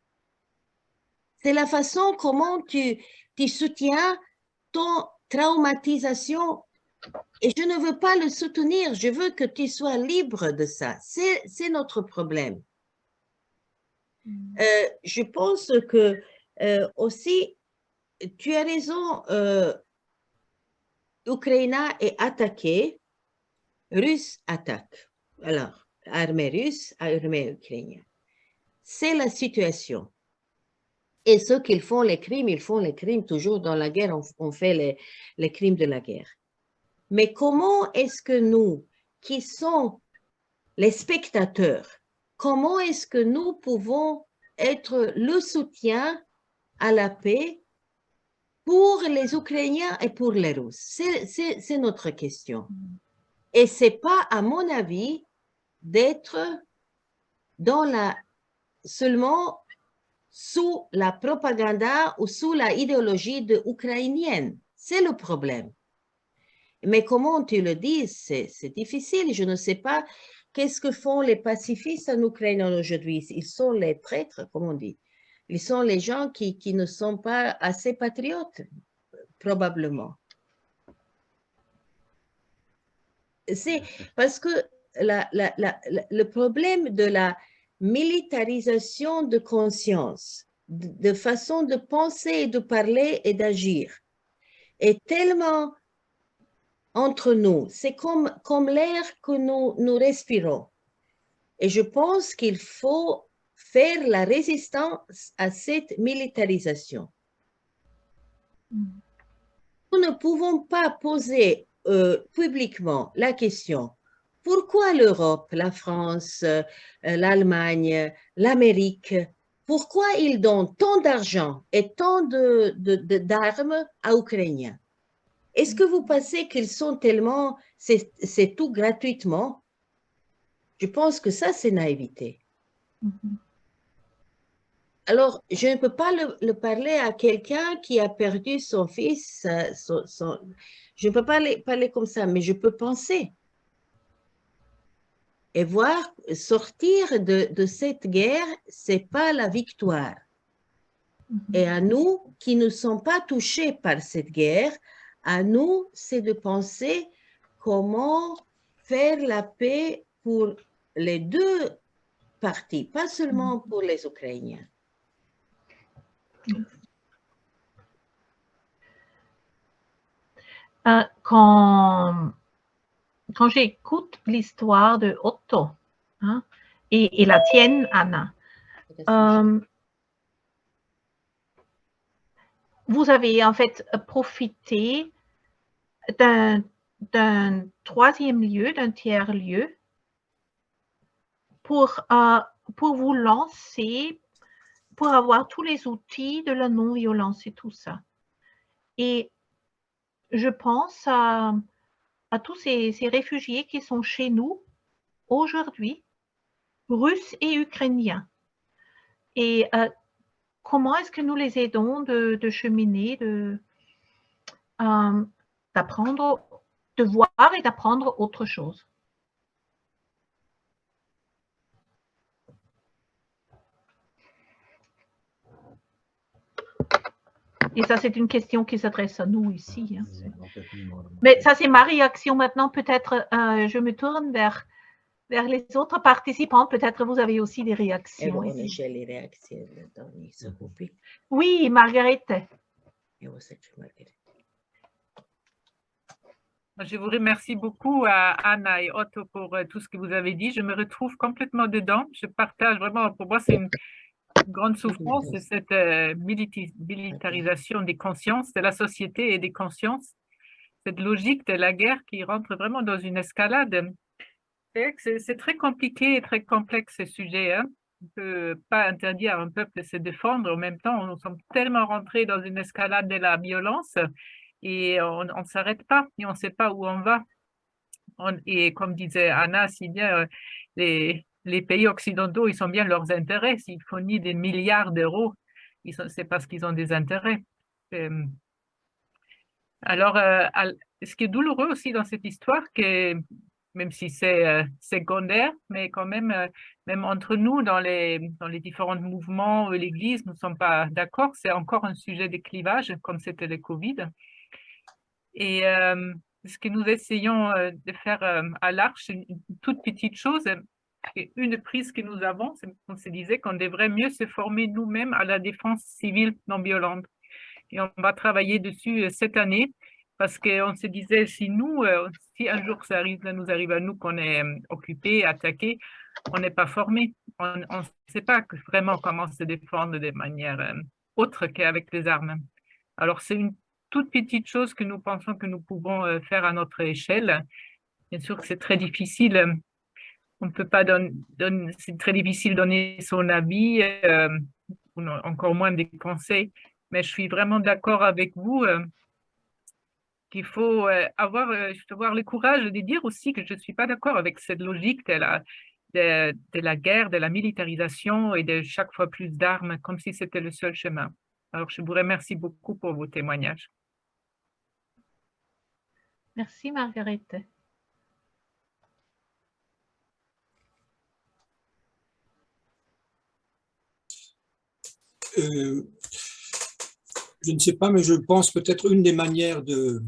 C'est la façon comment tu soutiens ton traumatisation. Et je ne veux pas le soutenir, je veux que tu sois libre de ça. C'est notre problème. Je pense que aussi, tu as raison, Ukraine est attaquée, Russe attaque. Alors, armée russe, armée ukrainienne. C'est la situation. Et ceux qui font les crimes, ils font les crimes toujours dans la guerre, on fait les crimes de la guerre. Mais comment est-ce que nous, qui sommes les spectateurs, comment est-ce que nous pouvons être le soutien à la paix pour les Ukrainiens et pour les Russes? C'est notre question. Et ce n'est pas, à mon avis, d'être seulement sous la propagande ou sous la idéologie ukrainienne. C'est le problème. Mais comment tu le dis, c'est difficile. Je ne sais pas qu'est-ce que font les pacifistes en Ukraine aujourd'hui. Ils sont les traîtres, comme on dit. Ils sont les gens qui ne sont pas assez patriotes, probablement. C'est parce que le problème de la militarisation de conscience, de façon de penser et de parler et d'agir, est tellement entre nous. C'est comme l'air que nous respirons. Et je pense qu'il faut faire la résistance à cette militarisation. Nous ne pouvons pas poser publiquement la question pourquoi l'Europe, la France, l'Allemagne, l'Amérique, pourquoi ils donnent tant d'argent et tant d'armes à Ukrainiens? Est-ce que vous pensez qu'ils sont tellement, c'est tout gratuitement? Je pense que ça, c'est naïveté. Alors, je ne peux pas le parler à quelqu'un qui a perdu son fils. Je ne peux pas parler comme ça, mais je peux penser et voir sortir de cette guerre, ce n'est pas la victoire. Et à nous qui ne sommes pas touchés par cette guerre, à nous, c'est de penser comment faire la paix pour les deux parties, pas seulement pour les Ukrainiens. Quand j'écoute l'histoire de Otto hein, et la tienne, Anna, vous avez en fait profité d'un troisième lieu, d'un tiers lieu, pour vous lancer, pour avoir tous les outils de la non-violence et tout ça. Et je pense à tous ces réfugiés qui sont chez nous aujourd'hui, Russes et Ukrainiens. Et comment est-ce que nous les aidons de cheminer, d'apprendre, de voir et d'apprendre autre chose? Et ça, c'est une question qui s'adresse à nous ici. Hein. Mais ça, c'est ma réaction maintenant. Peut-être je me tourne vers les autres participants. Peut-être vous avez aussi des réactions. J'ai les réactions dans ce groupe. Oui, Marguerite. Je vous remercie beaucoup à Anna et Otto pour tout ce que vous avez dit. Je me retrouve complètement dedans. Je partage vraiment, pour moi, c'est une grande souffrance, cette militarisation des consciences, de la société et des consciences, cette logique de la guerre qui rentre vraiment dans une escalade. C'est très compliqué et très complexe ce sujet. Hein. On ne peut pas interdire à un peuple de se défendre. En même temps, nous sommes tellement rentrés dans une escalade de la violence et on ne s'arrête pas et on ne sait pas où on va. Et comme disait Anna, si bien les pays occidentaux, ils ont bien leurs intérêts. S'ils fournissent des milliards d'euros, c'est parce qu'ils ont des intérêts. Alors, ce qui est douloureux aussi dans cette histoire, que même si c'est secondaire, mais quand même, même entre nous, dans les différents mouvements, l'Église, nous ne sommes pas d'accord. C'est encore un sujet de clivage, comme c'était le Covid. Et ce que nous essayons de faire à l'Arche, une toute petite chose, une prise que nous avons, on se disait qu'on devrait mieux se former nous-mêmes à la défense civile non violente. Et on va travailler dessus cette année parce qu'on se disait, si un jour ça nous arrive à nous qu'on est occupé, attaqué, on n'est pas formé. On ne sait pas vraiment comment se défendre de manière autre qu'avec les armes. Alors, c'est une toute petite chose que nous pensons que nous pouvons faire à notre échelle. Bien sûr que c'est très difficile. On ne peut pas c'est très difficile de donner son avis, ou encore moins des conseils. Mais je suis vraiment d'accord avec vous qu'il faut avoir le courage de dire aussi que je ne suis pas d'accord avec cette logique de la guerre, de la militarisation et de chaque fois plus d'armes, comme si c'était le seul chemin. Alors, je vous remercie beaucoup pour vos témoignages. Merci, Marguerite. Je ne sais pas, mais je pense peut-être une des manières de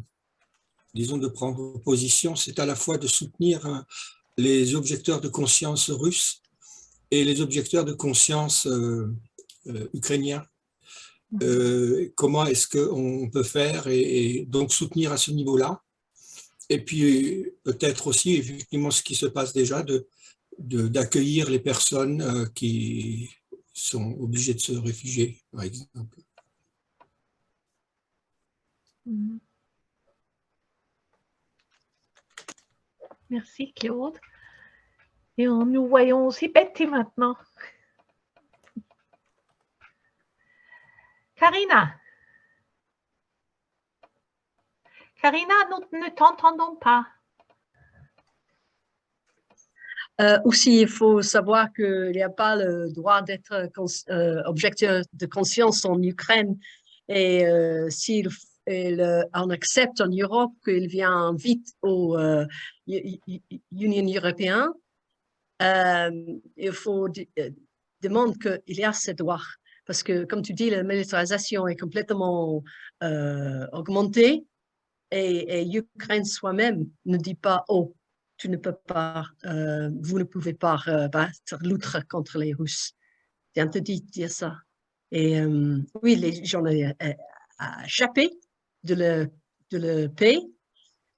prendre position, c'est à la fois de soutenir les objecteurs de conscience russes et les objecteurs de conscience ukrainiens. Comment est-ce qu'on peut faire et donc soutenir à ce niveau-là. Et puis peut-être aussi, effectivement, ce qui se passe déjà, d'accueillir les personnes qui sont obligées de se réfugier, par exemple. Mhm. Merci Claude. Et nous voyons aussi Betty maintenant. Karina. Karina, nous ne t'entendons pas. Aussi, il faut savoir qu'il n'y a pas le droit d'être objecteur de conscience en Ukraine. Et on accepte en Europe qu'il vient vite au Union européen, il faut demander qu'il y a ce droit. Parce que, comme tu dis, la militarisation est complètement augmentée et l'Ukraine soi-même ne dit pas « Oh, tu ne peux pas, vous ne pouvez pas battre l'outre contre les Russes ». C'est interdit de dire ça. Et oui, les gens ont échappé de le pays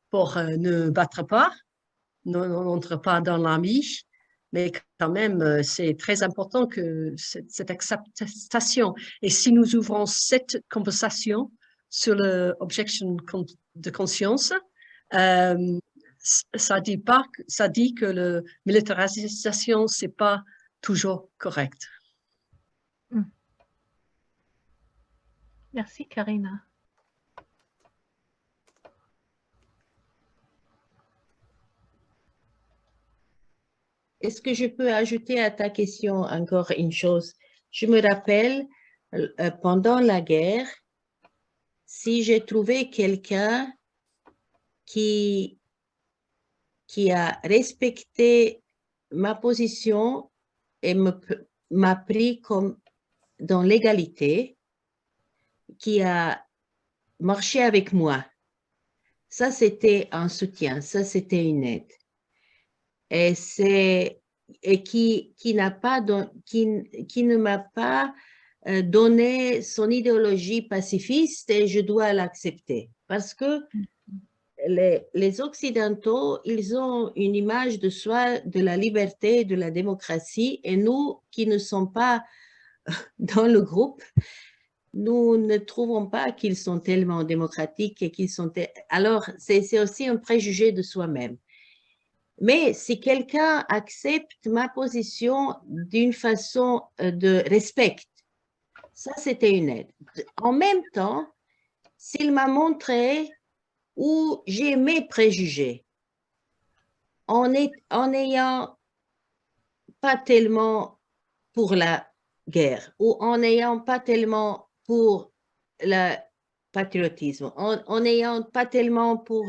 pour ne battre pas, n'entre pas dans la miche, mais quand même, c'est très important que cette acceptation. Et si nous ouvrons cette conversation sur l'objection de conscience, ça dit que la militarisation, c'est pas toujours correct. Merci Karina. Est-ce que je peux ajouter à ta question encore une chose? Je me rappelle, pendant la guerre, si j'ai trouvé quelqu'un qui a respecté ma position et m'a pris comme dans l'égalité, qui a marché avec moi, ça c'était un soutien, ça c'était une aide. Et qui ne m'a pas donné son idéologie pacifiste, et je dois l'accepter. Parce que les Occidentaux, ils ont une image de soi, de la liberté, de la démocratie, et nous qui ne sommes pas dans le groupe, nous ne trouvons pas qu'ils sont tellement démocratiques et qu'ils sont... Alors, c'est aussi un préjugé de soi-même. Mais si quelqu'un accepte ma position d'une façon de respect, ça c'était une aide. En même temps, s'il m'a montré où j'ai mes préjugés, en n'ayant pas tellement pour la guerre ou en n'ayant pas tellement pour le patriotisme, en n'ayant pas tellement pour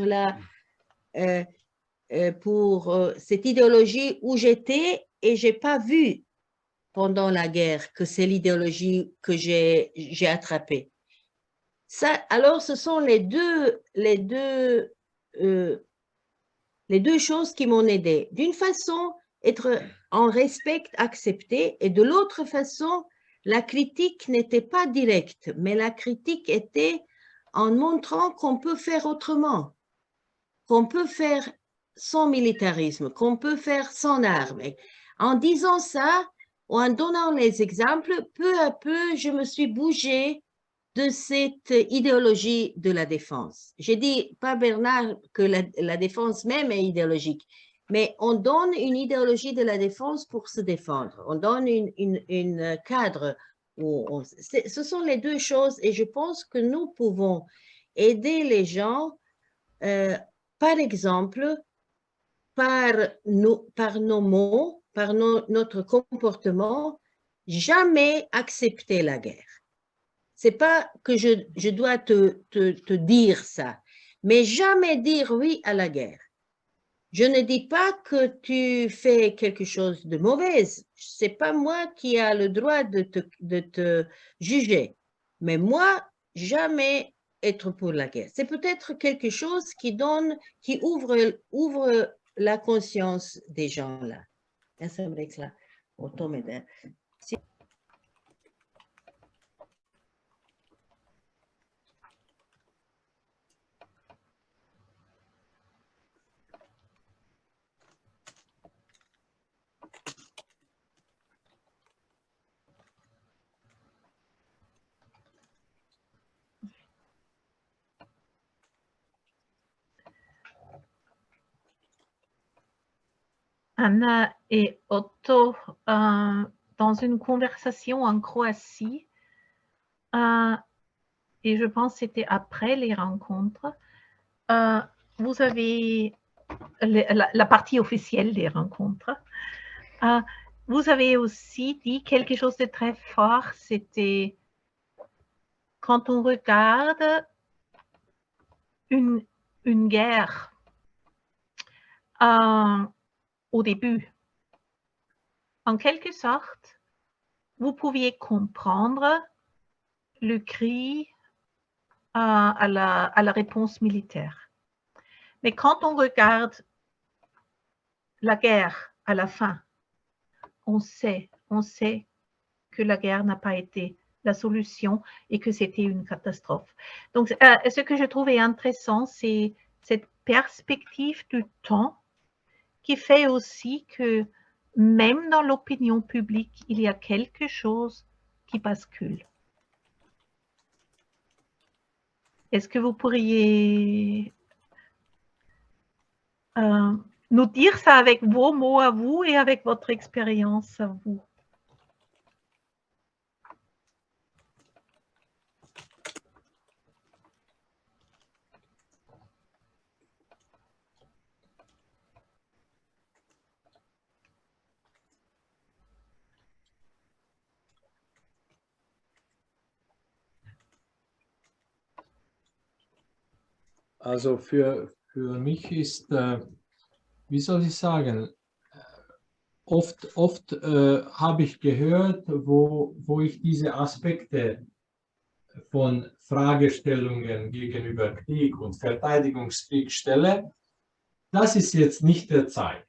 cette idéologie où j'étais, et j'ai pas vu pendant la guerre que c'est l'idéologie que j'ai attrapée. Ça, alors, ce sont les deux choses qui m'ont aidé. D'une façon, être en respect, accepté, et de l'autre façon, la critique n'était pas directe, mais la critique était en montrant qu'on peut faire autrement, qu'on peut faire sans militarisme, qu'on peut faire sans armes. En disant ça, ou en donnant les exemples, peu à peu, je me suis bougée de cette idéologie de la défense. J'ai dit, pas Bernard, que la défense même est idéologique, mais on donne une idéologie de la défense pour se défendre. On donne une cadre. Ce sont les deux choses, et je pense que nous pouvons aider les gens, par exemple, par nos mots, par notre comportement, jamais accepter la guerre. C'est pas que je dois te dire ça, mais jamais dire oui à la guerre. Je ne dis pas que tu fais quelque chose de mauvais. C'est pas moi qui a le droit de te juger. Mais moi, jamais être pour la guerre. C'est peut-être quelque chose qui ouvre la conscience des gens là. Anna et Otto, dans une conversation en Croatie, et je pense que c'était après les rencontres, vous avez la partie officielle des rencontres. Vous avez aussi dit quelque chose de très fort, c'était quand on regarde une guerre au début, en quelque sorte, vous pouviez comprendre le cri à la réponse militaire. Mais quand on regarde la guerre à la fin, on sait que la guerre n'a pas été la solution et que c'était une catastrophe. Donc, ce que je trouvais intéressant, c'est cette perspective du temps qui fait aussi que même dans l'opinion publique, il y a quelque chose qui bascule. Est-ce que vous pourriez nous dire ça avec vos mots à vous et avec votre expérience à vous? Also für mich ist, wie soll ich sagen, oft habe ich gehört, wo ich diese Aspekte von Fragestellungen gegenüber Krieg und Verteidigungskrieg stelle, das ist jetzt nicht der Zeit.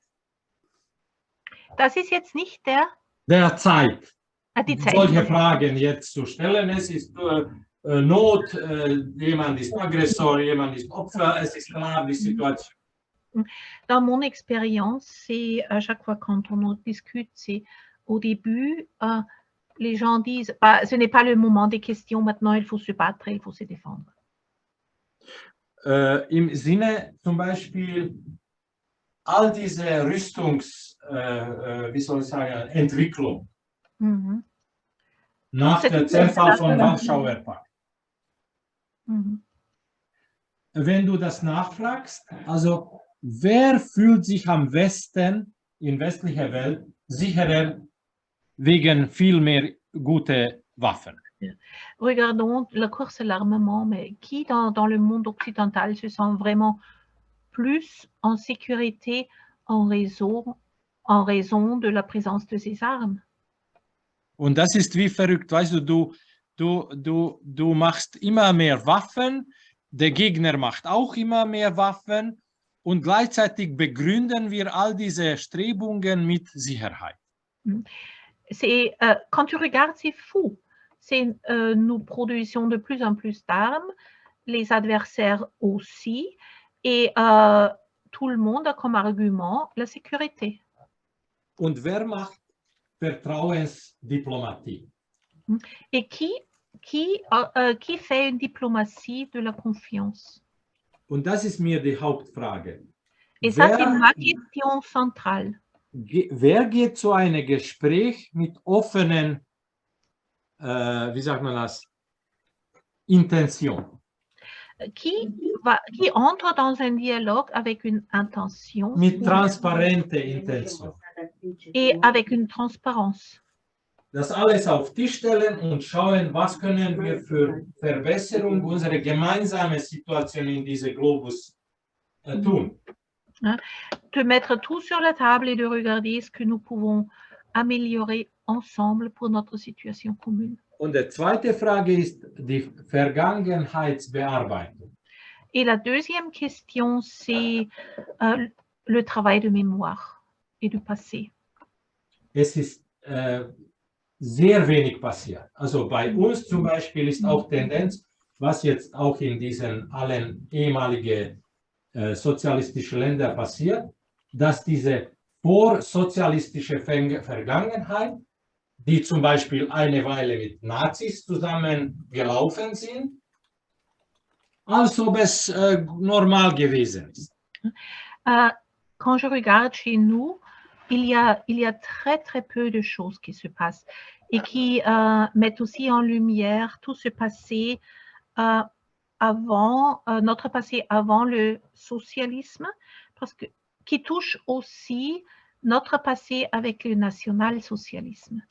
Das ist jetzt nicht Der Zeit, die Zeit. solche Fragen jetzt zu stellen. Es ist Not, jemand ist Aggressor, jemand ist Opfer, es ist klar die Situation. Dans mon expérience, c'est à chaque fois quand on en discute, c'est au début, les gens disent bah, ce n'est pas le moment des questions, maintenant il faut se battre, il faut se défendre. Im Sinne zum Beispiel all diese wie soll ich sagen, Entwicklung nach dem Zerfall von Warschauer Pakt. Wenn du das nachfragst, also wer fühlt sich am Westen, in westlicher Welt, sicherer wegen viel mehr gute Waffen? Regardons la course à l'armement, mais qui dans le monde occidental se sent vraiment plus en sécurité en raison de la présence de ces armes? Und das ist wie verrückt, weißt du machst immer mehr Waffen, der Gegner macht auch immer mehr Waffen und gleichzeitig begründen wir all diese Strebungen mit Sicherheit. C'est, quand tu regardes, c'est fou. Nous produisons de plus en plus d'armes, les adversaires aussi, et tout le monde a comme argument la sécurité. Und wer macht Vertrauensdiplomatie? Et qui fait une diplomatie de la confiance? Und das ist mir die Hauptfrage. Et ça, c'est ma question centrale. Wer geht zu einem Gespräch mit offenen, wie sagt man das, Intention? Qui entre dans un dialogue avec une intention? Mit transparente Intention. Et avec une transparence. Das alles auf Tisch stellen und schauen, was können wir für Verbesserung unserer gemeinsamen Situation in diesem Globus tun. De mettre tout sur la table et de regarder ce que nous pouvons améliorer ensemble pour notre situation commune. Und die zweite Frage ist die Vergangenheitsbearbeitung. Et la deuxième question, c'est le travail de mémoire et du passé. Es ist sehr wenig passiert. Also bei uns zum Beispiel ist auch Tendenz, was jetzt auch in diesen allen ehemaligen sozialistischen Ländern passiert, dass diese vorsozialistische Vergangenheit, die zum Beispiel eine Weile mit Nazis zusammen gelaufen sind, als ob es normal gewesen ist. Quand je regarde chez nous, il y a très, très peu de choses qui se passent et qui mettent aussi en lumière tout ce passé notre passé avant le socialisme, parce que, qui touche aussi notre passé avec le national-socialisme.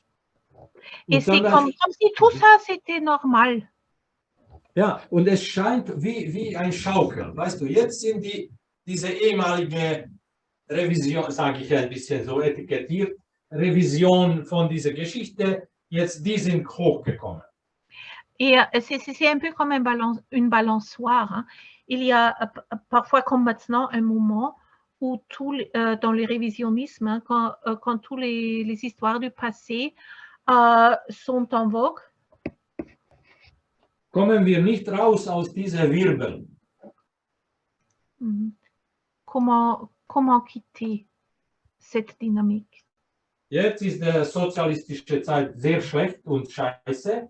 Et c'est comme si tout ça, c'était normal. Ja, und es scheint wie ein Schaukeln. Weißt du, jetzt sind diese ehemalige Revision, sage ich ein bisschen so etikettiert, Revision von dieser Geschichte, jetzt die sind hochgekommen. Et c'est un peu comme une balançoire. Hein. Il y a parfois comme maintenant un moment où dans le révisionnisme, hein, quand toutes les histoires du passé sont en vogue. Kommen wir nicht raus aus dieser Wirbel. Comment quitter cette dynamique? Jetzt ist die sozialistische Zeit sehr schlecht und scheiße.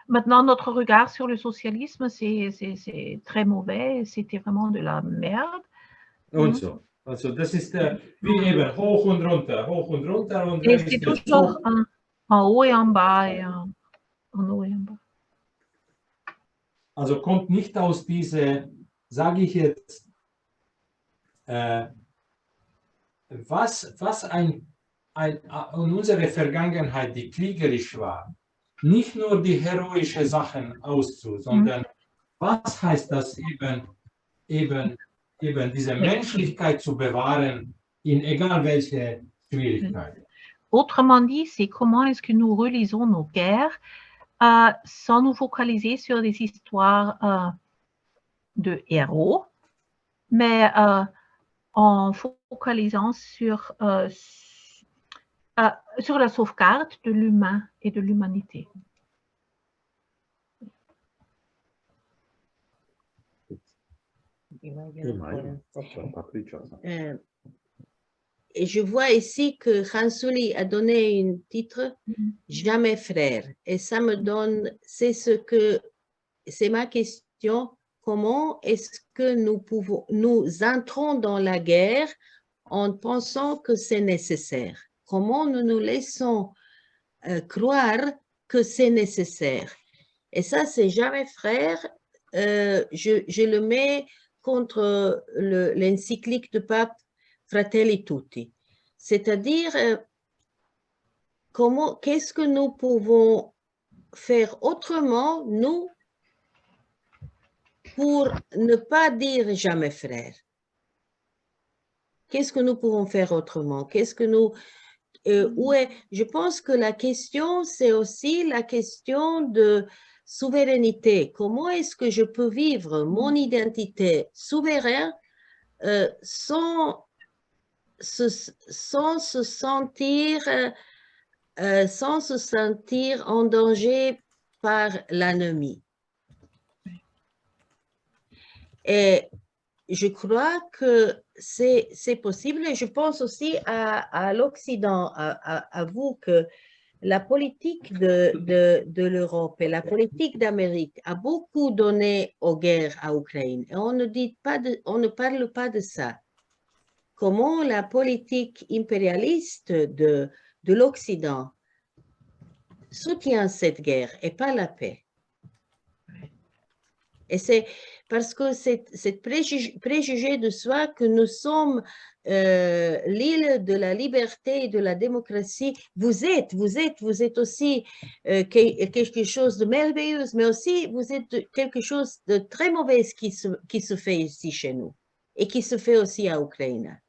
Maintenant, notre regard sur le socialisme, c'est très mauvais, c'était vraiment de la merde. Und so. Also das ist wie eben hoch und runter. Und et c'est toujours en haut et en bas, et en haut et en bas. Also kommt nicht aus dieser, sage ich jetzt, was in unserer Vergangenheit, die kriegerisch war, nicht nur die heroischen Sachen sondern was heißt das eben diese Menschlichkeit zu bewahren, in egal welche Schwierigkeiten. Autrement dit, c'est comment est-ce que nous relisons nos guerres sans nous focaliser sur des histoires de héros, mais en focalisant sur la sauvegarde de l'humain et de l'humanité. Et je vois ici que Ransuli a donné un titre « Jamais frère ». Et ça me donne, c'est ma question, comment est-ce que nous entrons dans la guerre en pensant que c'est nécessaire? Comment nous nous laissons croire que c'est nécessaire? Et ça, c'est jamais frère. Je le mets contre l'encyclique du pape Fratelli Tutti. C'est-à-dire, qu'est-ce que nous pouvons faire autrement, nous, pour ne pas dire jamais frère? Qu'est-ce que nous pouvons faire autrement? Qu'est-ce que nous... je pense que la question, c'est aussi la question de souveraineté. Comment est-ce que je peux vivre mon identité souveraine sans se sentir en danger par l'ennemi? Et je crois que c'est possible, et je pense aussi à l'Occident, à vous, que la politique de l'Europe et la politique d'Amérique a beaucoup donné aux guerres à Ukraine. Et on ne parle pas de ça. Comment la politique impérialiste de l'Occident soutient cette guerre et pas la paix. Et c'est parce que c'est préjugé de soi que nous sommes l'île de la liberté et de la démocratie. Vous êtes aussi quelque chose de merveilleux, mais aussi vous êtes quelque chose de très mauvais qui se fait ici chez nous et qui se fait aussi à Ukraine.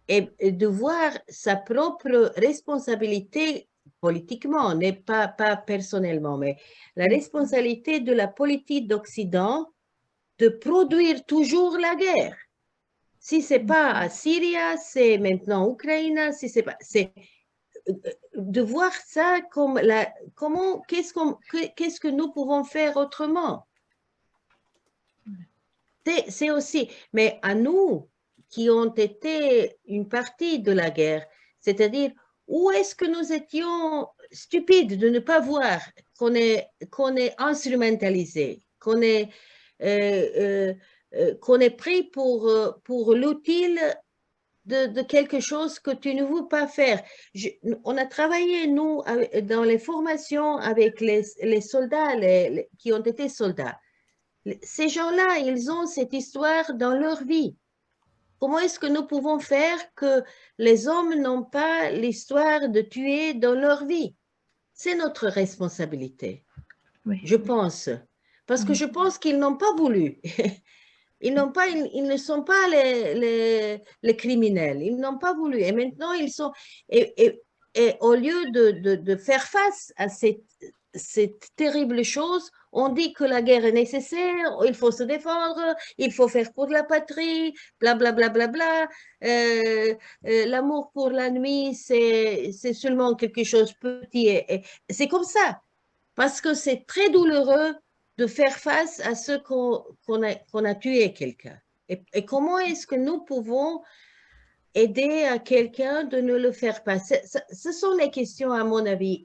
Et de voir sa propre responsabilité politiquement, n'est pas personnellement, mais la responsabilité de la politique d'Occident de produire toujours la guerre. Si ce n'est pas à Syrie, c'est maintenant Ukraine, si c'est pas... de voir ça comme qu'est-ce que nous pouvons faire autrement. C'est aussi, mais à nous qui ont été une partie de la guerre, c'est-à-dire où est-ce que nous étions stupides de ne pas voir qu'on est instrumentalisé, qu'on est pris pour l'utile de quelque chose que tu ne veux pas faire. On a travaillé, nous, dans les formations avec les soldats qui ont été soldats. Ces gens-là, ils ont cette histoire dans leur vie. Comment est-ce que nous pouvons faire que les hommes n'ont pas l'histoire de tuer dans leur vie? C'est notre responsabilité, Oui. je pense. Parce que je pense qu'ils n'ont pas voulu. Ils ne sont pas les criminels. Ils n'ont pas voulu. Et maintenant, ils sont... Et au lieu de faire face à cette terrible chose, on dit que la guerre est nécessaire, il faut se défendre, il faut faire pour la patrie, blablabla. Bla, bla, bla. L'amour pour la nuit, c'est seulement quelque chose de petit. Et c'est comme ça. Parce que c'est très douloureux de faire face à ce qu'on a tué quelqu'un. Et comment est-ce que nous pouvons aider à quelqu'un de ne le faire pas? Ce sont les questions, à mon avis,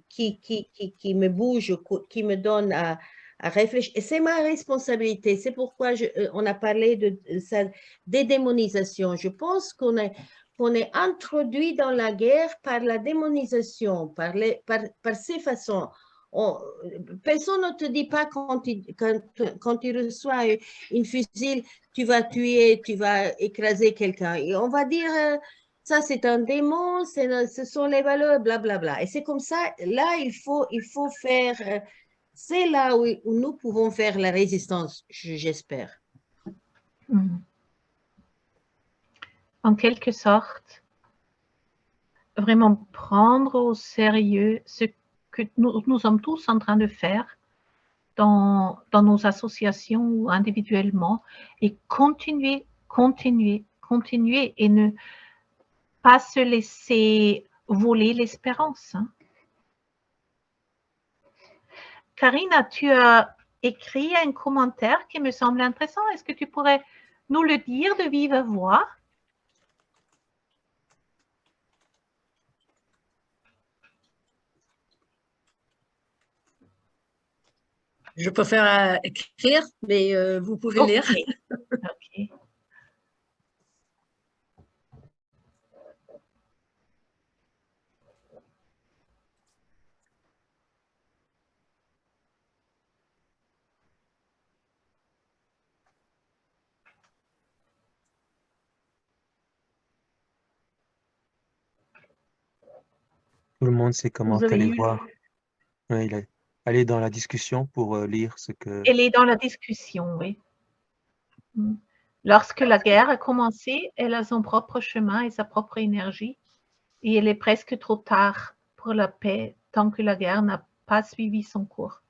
qui me bougent, qui me donnent à réfléchir. Et c'est ma responsabilité. C'est pourquoi on a parlé de sa dédémonisation. Je pense qu'on est introduit dans la guerre par la démonisation, par ces façons. Personne ne te dit pas quand tu reçois une fusil, tu vas tuer, tu vas écraser quelqu'un. Et on va dire, ça c'est un démon, ce sont les valeurs, blablabla. Bla, bla. Et c'est comme ça, là il faut faire, c'est là où nous pouvons faire la résistance, j'espère. En quelque sorte, vraiment prendre au sérieux ce que nous sommes tous en train de faire dans nos associations ou individuellement et continuer et ne pas se laisser voler l'espérance. Hein. Karina, tu as écrit un commentaire qui me semble intéressant. Est-ce que tu pourrais nous le dire de vive voix? Je préfère écrire, mais vous pouvez lire. Ok. Tout le monde sait comment Vous avez aller eu... voir. Ouais, aller dans la discussion pour lire ce que... Elle est dans la discussion, oui. Lorsque la guerre a commencé, elle a son propre chemin et sa propre énergie. Et il est presque trop tard pour la paix tant que la guerre n'a pas suivi son cours.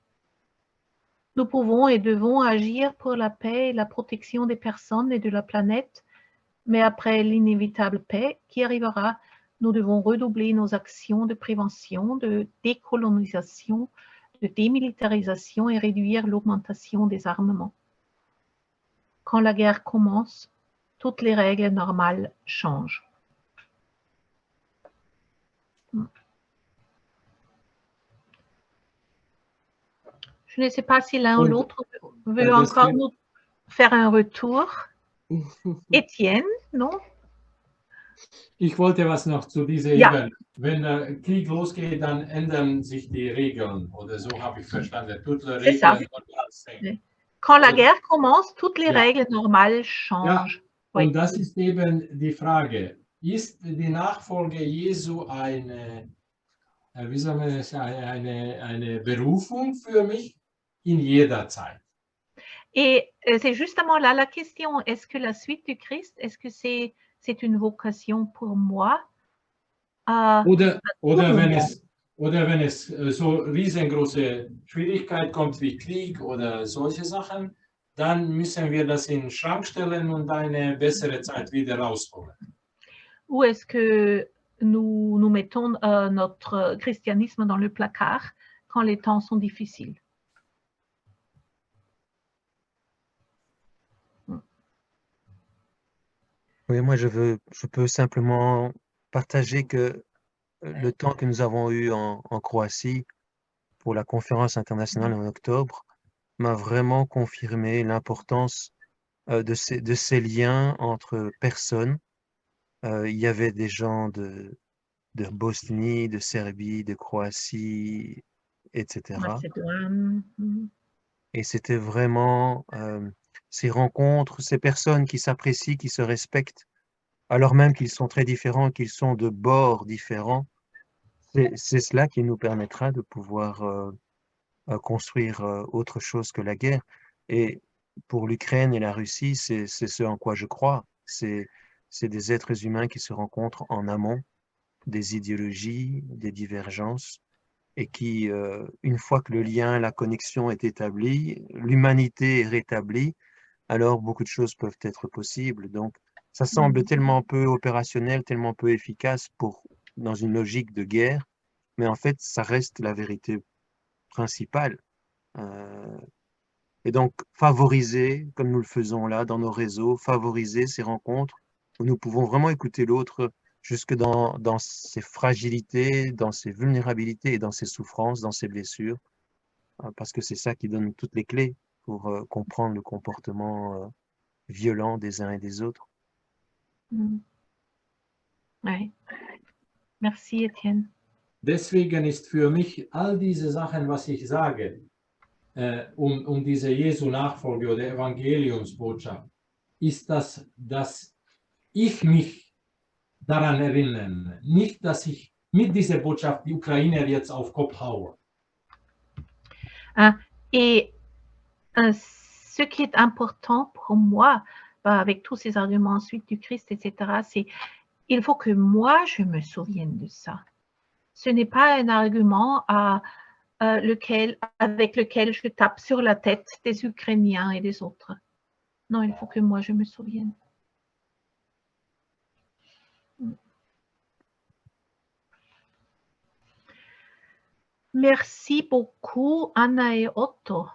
Nous pouvons et devons agir pour la paix et la protection des personnes et de la planète, mais après l'inévitable paix qui arrivera, nous devons redoubler nos actions de prévention, de décolonisation, de démilitarisation et réduire l'augmentation des armements. Quand la guerre commence, toutes les règles normales changent. Je ne sais pas si l'un ou l'autre veut encore nous faire un retour. Etienne, non? Ich wollte was noch zu dieser Ebene. Wenn der Krieg losgeht, dann ändern sich die Regeln. Oder so habe ich verstanden. Toutes les Regeln normales. Quand la guerre commence, toutes les règles normales changent. Ja. Und das ist eben die Frage. Ist die Nachfolge Jesu wie soll man das sagen, eine Berufung für mich in jeder Zeit? Et c'est justement là la question. Est-ce que la suite du Christ, est-ce que c'est une vocation pour moi? Oder wenn es so riesengroße Schwierigkeit kommt wie Krieg oder solche Sachen, dann müssen wir das in den Schrank stellen und eine bessere Zeit wieder rausholen. Ou est-ce que nous mettons notre christianisme dans le placard quand les temps sont difficiles? Oui, moi, je peux simplement partager que le temps que nous avons eu en Croatie pour la conférence internationale en octobre m'a vraiment confirmé l'importance de ces liens entre personnes il y avait des gens de Bosnie, de Serbie, de Croatie, etc. Macédoine. Et c'était vraiment ces rencontres, ces personnes qui s'apprécient, qui se respectent, alors même qu'ils sont très différents, qu'ils sont de bords différents. C'est cela qui nous permettra de pouvoir construire autre chose que la guerre. Et pour l'Ukraine et la Russie, c'est ce en quoi je crois. C'est des êtres humains qui se rencontrent en amont des idéologies, des divergences, et qui, une fois que le lien, la connexion est établie, l'humanité est rétablie, alors beaucoup de choses peuvent être possibles. Donc, ça semble tellement peu opérationnel, tellement peu efficace dans une logique de guerre, mais en fait, ça reste la vérité principale. Et donc, favoriser, comme nous le faisons là dans nos réseaux, favoriser ces rencontres où nous pouvons vraiment écouter l'autre jusque dans ses fragilités, dans ses vulnérabilités et dans ses souffrances, dans ses blessures, parce que c'est ça qui donne toutes les clés pour comprendre le comportement violent des uns et des autres. Ouais. Merci, Etienne. Deswegen ist für mich all diese Sachen, was ich sage, diese Jesu-Nachfolge oder Evangeliumsbotschaft, ist das, dass ich mich daran erinnere, nicht, dass ich mit dieser Botschaft die Ukrainer jetzt auf Kopf haue. Et ce qui est important pour moi, avec tous ces arguments ensuite du Christ, etc., c'est il faut que moi, je me souvienne de ça. Ce n'est pas un argument avec lequel je tape sur la tête des Ukrainiens et des autres. Non, il faut que moi, je me souvienne. Merci beaucoup, Anna et Otto.